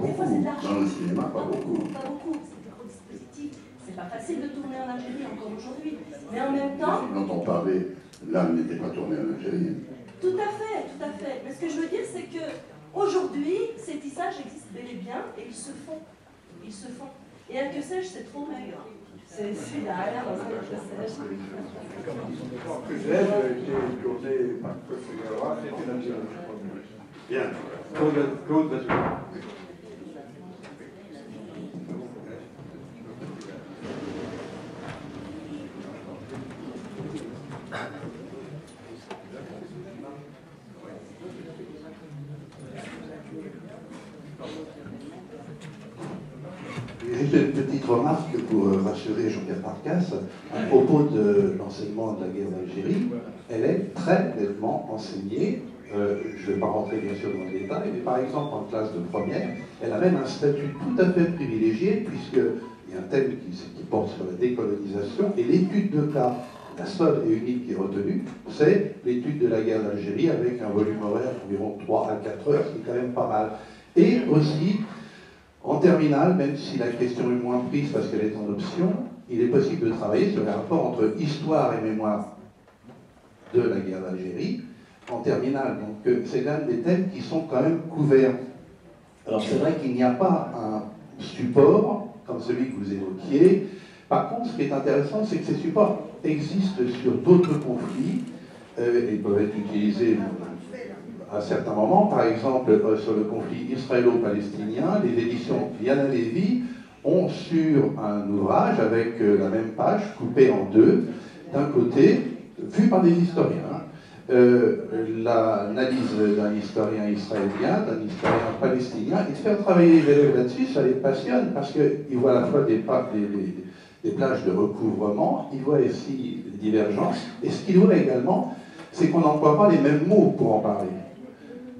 des fois c'est de l'argent. Dans le cinéma, pas beaucoup. Pas beaucoup, c'est des gros dispositifs. C'est pas facile de tourner en Algérie encore aujourd'hui. Mais en même temps... Quand on parlait, l'âme n'était pas tournée en Algérie. Tout à fait, tout à fait. Mais ce que je veux dire, c'est que aujourd'hui, ces tissages existent bel et bien et ils se font. Ils se font. Et un que sais-je, c'est trop maigre. C'est derrière dans un que sais-je. Que j'aime, été tourné par Costa c'était l'Algérie. Bien. Claude Bazou. Juste une petite remarque pour rassurer Jean-Pierre Parcasse. À propos de l'enseignement de la guerre d'Algérie, elle est très nettement enseignée. Je ne vais pas rentrer bien sûr dans les détails, mais par exemple en classe de première, elle a même un statut tout à fait privilégié, puisqu'il y a un thème qui porte sur la décolonisation, et l'étude de cas, la seule et unique qui est retenue, c'est l'étude de la guerre d'Algérie avec un volume horaire d'environ 3 à 4 heures, ce qui est quand même pas mal. Et aussi, en terminale, même si la question est moins prise parce qu'elle est en option, il est possible de travailler sur les rapports entre histoire et mémoire de la guerre d'Algérie en terminale. Donc c'est l'un des thèmes qui sont quand même couverts. Alors c'est vrai qu'il n'y a pas un support comme celui que vous évoquiez. Par contre, ce qui est intéressant, c'est que ces supports existent sur d'autres conflits et peuvent être utilisés à certains moments. Par exemple, sur le conflit israélo-palestinien, les éditions Yana Levy ont sur un ouvrage avec la même page coupée en deux, d'un côté, vu par des historiens, l'analyse d'un historien israélien, d'un historien palestinien, et de faire travailler les élèves là-dessus, ça les passionne parce qu'ils voient à la fois des plages de recouvrement, ils voient aussi des divergences, et ce qu'ils voient également, c'est qu'on n'emploie pas les mêmes mots pour en parler.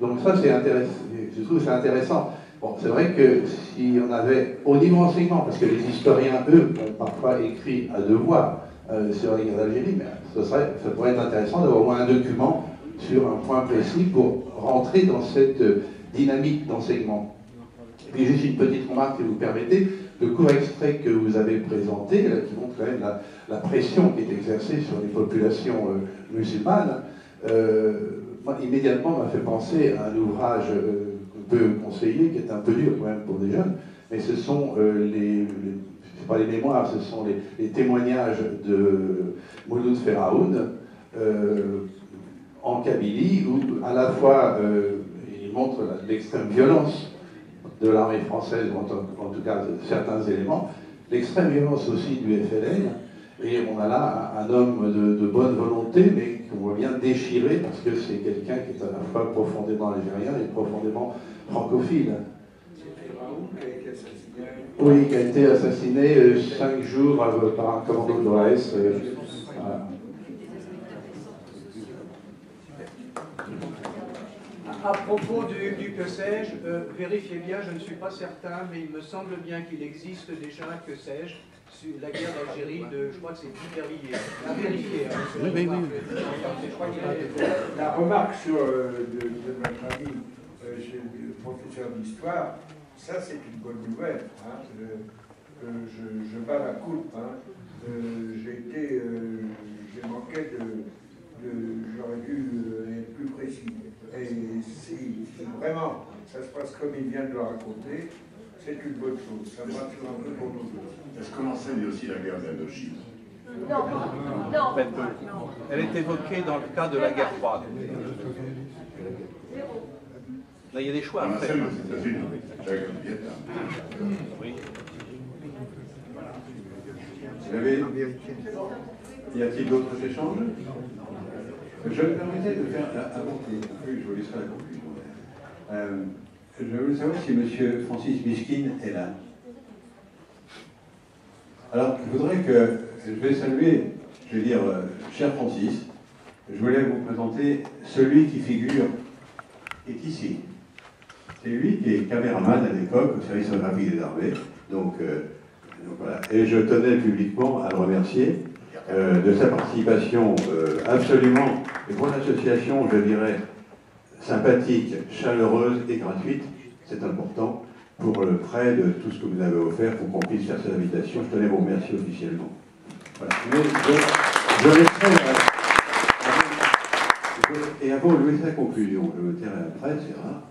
Donc ça, c'est intéressant. Je trouve que c'est intéressant. Bon, c'est vrai que si on avait, au niveau enseignement, parce que les historiens, eux, ont parfois écrit à devoir sur la guerre d'Algérie, mais ça pourrait être intéressant d'avoir au moins un document sur un point précis pour rentrer dans cette dynamique d'enseignement. Et puis juste une petite remarque, si vous permettez, le court extrait que vous avez présenté, là, qui montre quand même la pression qui est exercée sur les populations musulmanes, moi, immédiatement m'a fait penser à un ouvrage peu conseillé, qui est un peu dur quand même pour des jeunes, mais ce sont c'est pas les mémoires, ce sont les témoignages de Mouloud Feraoun en Kabylie, où à la fois il montre l'extrême violence de l'armée française, en tout cas de certains éléments, l'extrême violence aussi du FLN, et on a là un homme de bonne volonté, mais qu'on voit bien déchiré, parce que c'est quelqu'un qui est à la fois profondément algérien et profondément francophile. Oui, qui a été assassiné 5 jours par un commando de l'OAS. Voilà. À propos du que sais-je, vérifiez bien, je ne suis pas certain, mais il me semble bien qu'il existe déjà un que sais-je sur la guerre d'Algérie de, je crois que c'est Duvervilliers. À vérifier. La remarque sur, de notre ami, le professeur d'histoire, ça c'est une bonne nouvelle. Hein. Je bats la coupe. Hein. J'ai manqué j'aurais dû être plus précis. Et si vraiment ça se passe comme il vient de le raconter, c'est une bonne chose. Ça me rassure un peu pour nous deux. Est-ce qu'on enseigne aussi la guerre d'Indochine? Non, non. Elle est évoquée dans le cas de la guerre froide. Là, il y a des choix. On enseigne aux États-Unis, avec le Vietnam. Oui. Y a-t-il d'autres échanges? Je me permettais de faire aborder, je vous laisserai la conclusion. Je voulais savoir si M. Francis Miskine est là. Alors, je voudrais que, je vais saluer, je vais dire, cher Francis, je voulais vous présenter celui qui figure, est ici. C'est lui qui est caméraman à l'époque au service photographique des armées, donc voilà. Et je tenais publiquement à le remercier de sa participation absolument, et pour l'association, je dirais, sympathique, chaleureuse et gratuite, c'est important, pour le prêt de tout ce que vous avez offert pour qu'on puisse faire cette invitation. Je tenais à vous remercier officiellement. Voilà. Mais je laisserai et avant de laisser la conclusion, je me tairai après, c'est rare.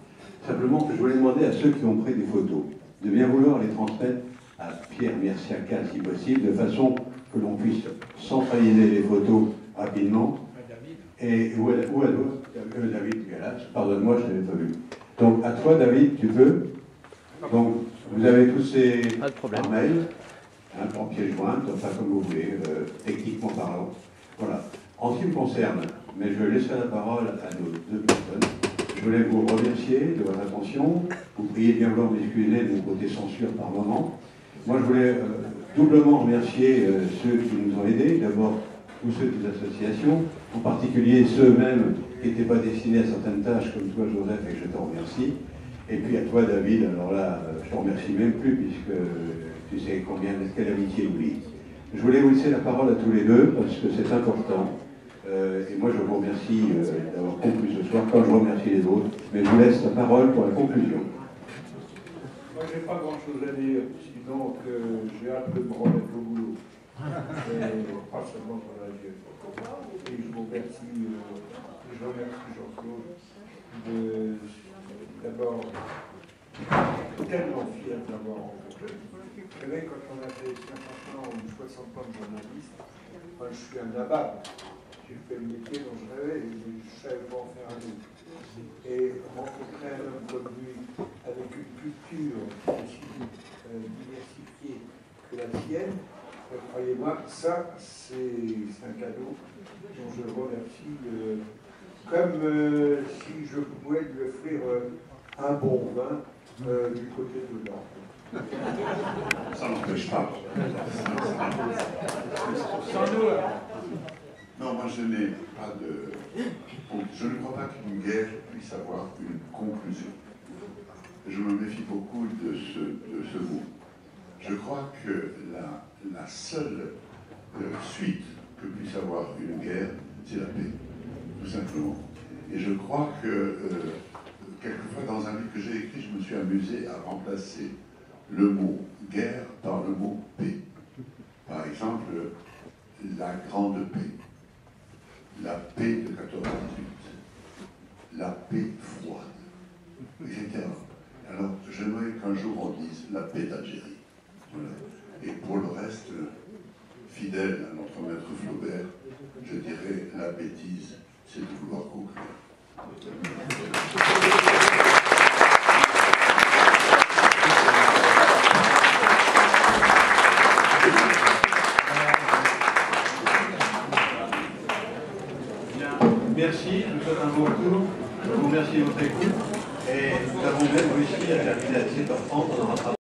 Simplement, je voulais demander à ceux qui ont pris des photos de bien vouloir les transmettre à Pierre Merciacal, si possible, de façon que l'on puisse centraliser les photos rapidement. Et où à David Galas, pardonne-moi, je ne l'avais pas vu. Donc, à toi, David, tu peux. Donc, vous avez tous ces par mail, en pièce jointe, enfin comme vous voulez, techniquement parlant. Voilà. En ce qui me concerne, mais je laisserai la parole à nos deux personnes. Je voulais vous remercier de votre attention. Vous priez bien vouloir m'excuser de mon côté censure par moment. Moi, je voulais doublement remercier ceux qui nous ont aidés. D'abord, tous ceux des associations, en particulier ceux-mêmes qui n'étaient pas destinés à certaines tâches, comme toi, Joseph, et je te remercie. Et puis à toi, David, alors là, je te remercie même plus, puisque tu sais quelle amitié nous lie. Je voulais vous laisser la parole à tous les deux, parce que c'est important. Et moi, je vous remercie d'avoir conclu ce soir, comme je remercie les autres. Mais je vous laisse la parole pour la conclusion. Moi, je n'ai pas grand-chose à dire, sinon que j'ai hâte de me remettre au boulot. Pas seulement pour la Dieu. Et je vous remercie, Jean-Claude, d'abord tellement fier de l'avoir rencontré. Vous savez, quand on a fait 50 ans ou 60 ans de journaliste, moi je suis un nabab. J'ai fait le métier dont je rêvais et je savais pas en faire un autre. Et rencontrer un homme comme lui, avec une culture aussi diversifiée que la sienne, croyez-moi, ça c'est un cadeau dont je le remercie. Comme si je pouvais lui offrir un bon vin du côté de l'Orbe. Ça n'empêche pas. Sans nous. Non, moi je n'ai pas de... Je ne crois pas qu'une guerre puisse avoir une conclusion. Je me méfie beaucoup de ce mot. Je crois que la seule suite que puisse avoir une guerre, c'est la paix, tout simplement. Et je crois que, quelquefois, dans un livre que j'ai écrit, je me suis amusé à remplacer le mot guerre par le mot paix. Par exemple, la grande paix, la paix de 14-18, la paix froide, etc. Alors, j'aimerais qu'un jour on dise la paix d'Algérie. Voilà. Et pour le reste, fidèle à notre maître Flaubert, je dirais la bêtise, c'est de vouloir conclure. Merci, je vous souhaite un bon retour. Je vous remercie de votre écoute. Et nous avons même réussi à terminer à 17h30.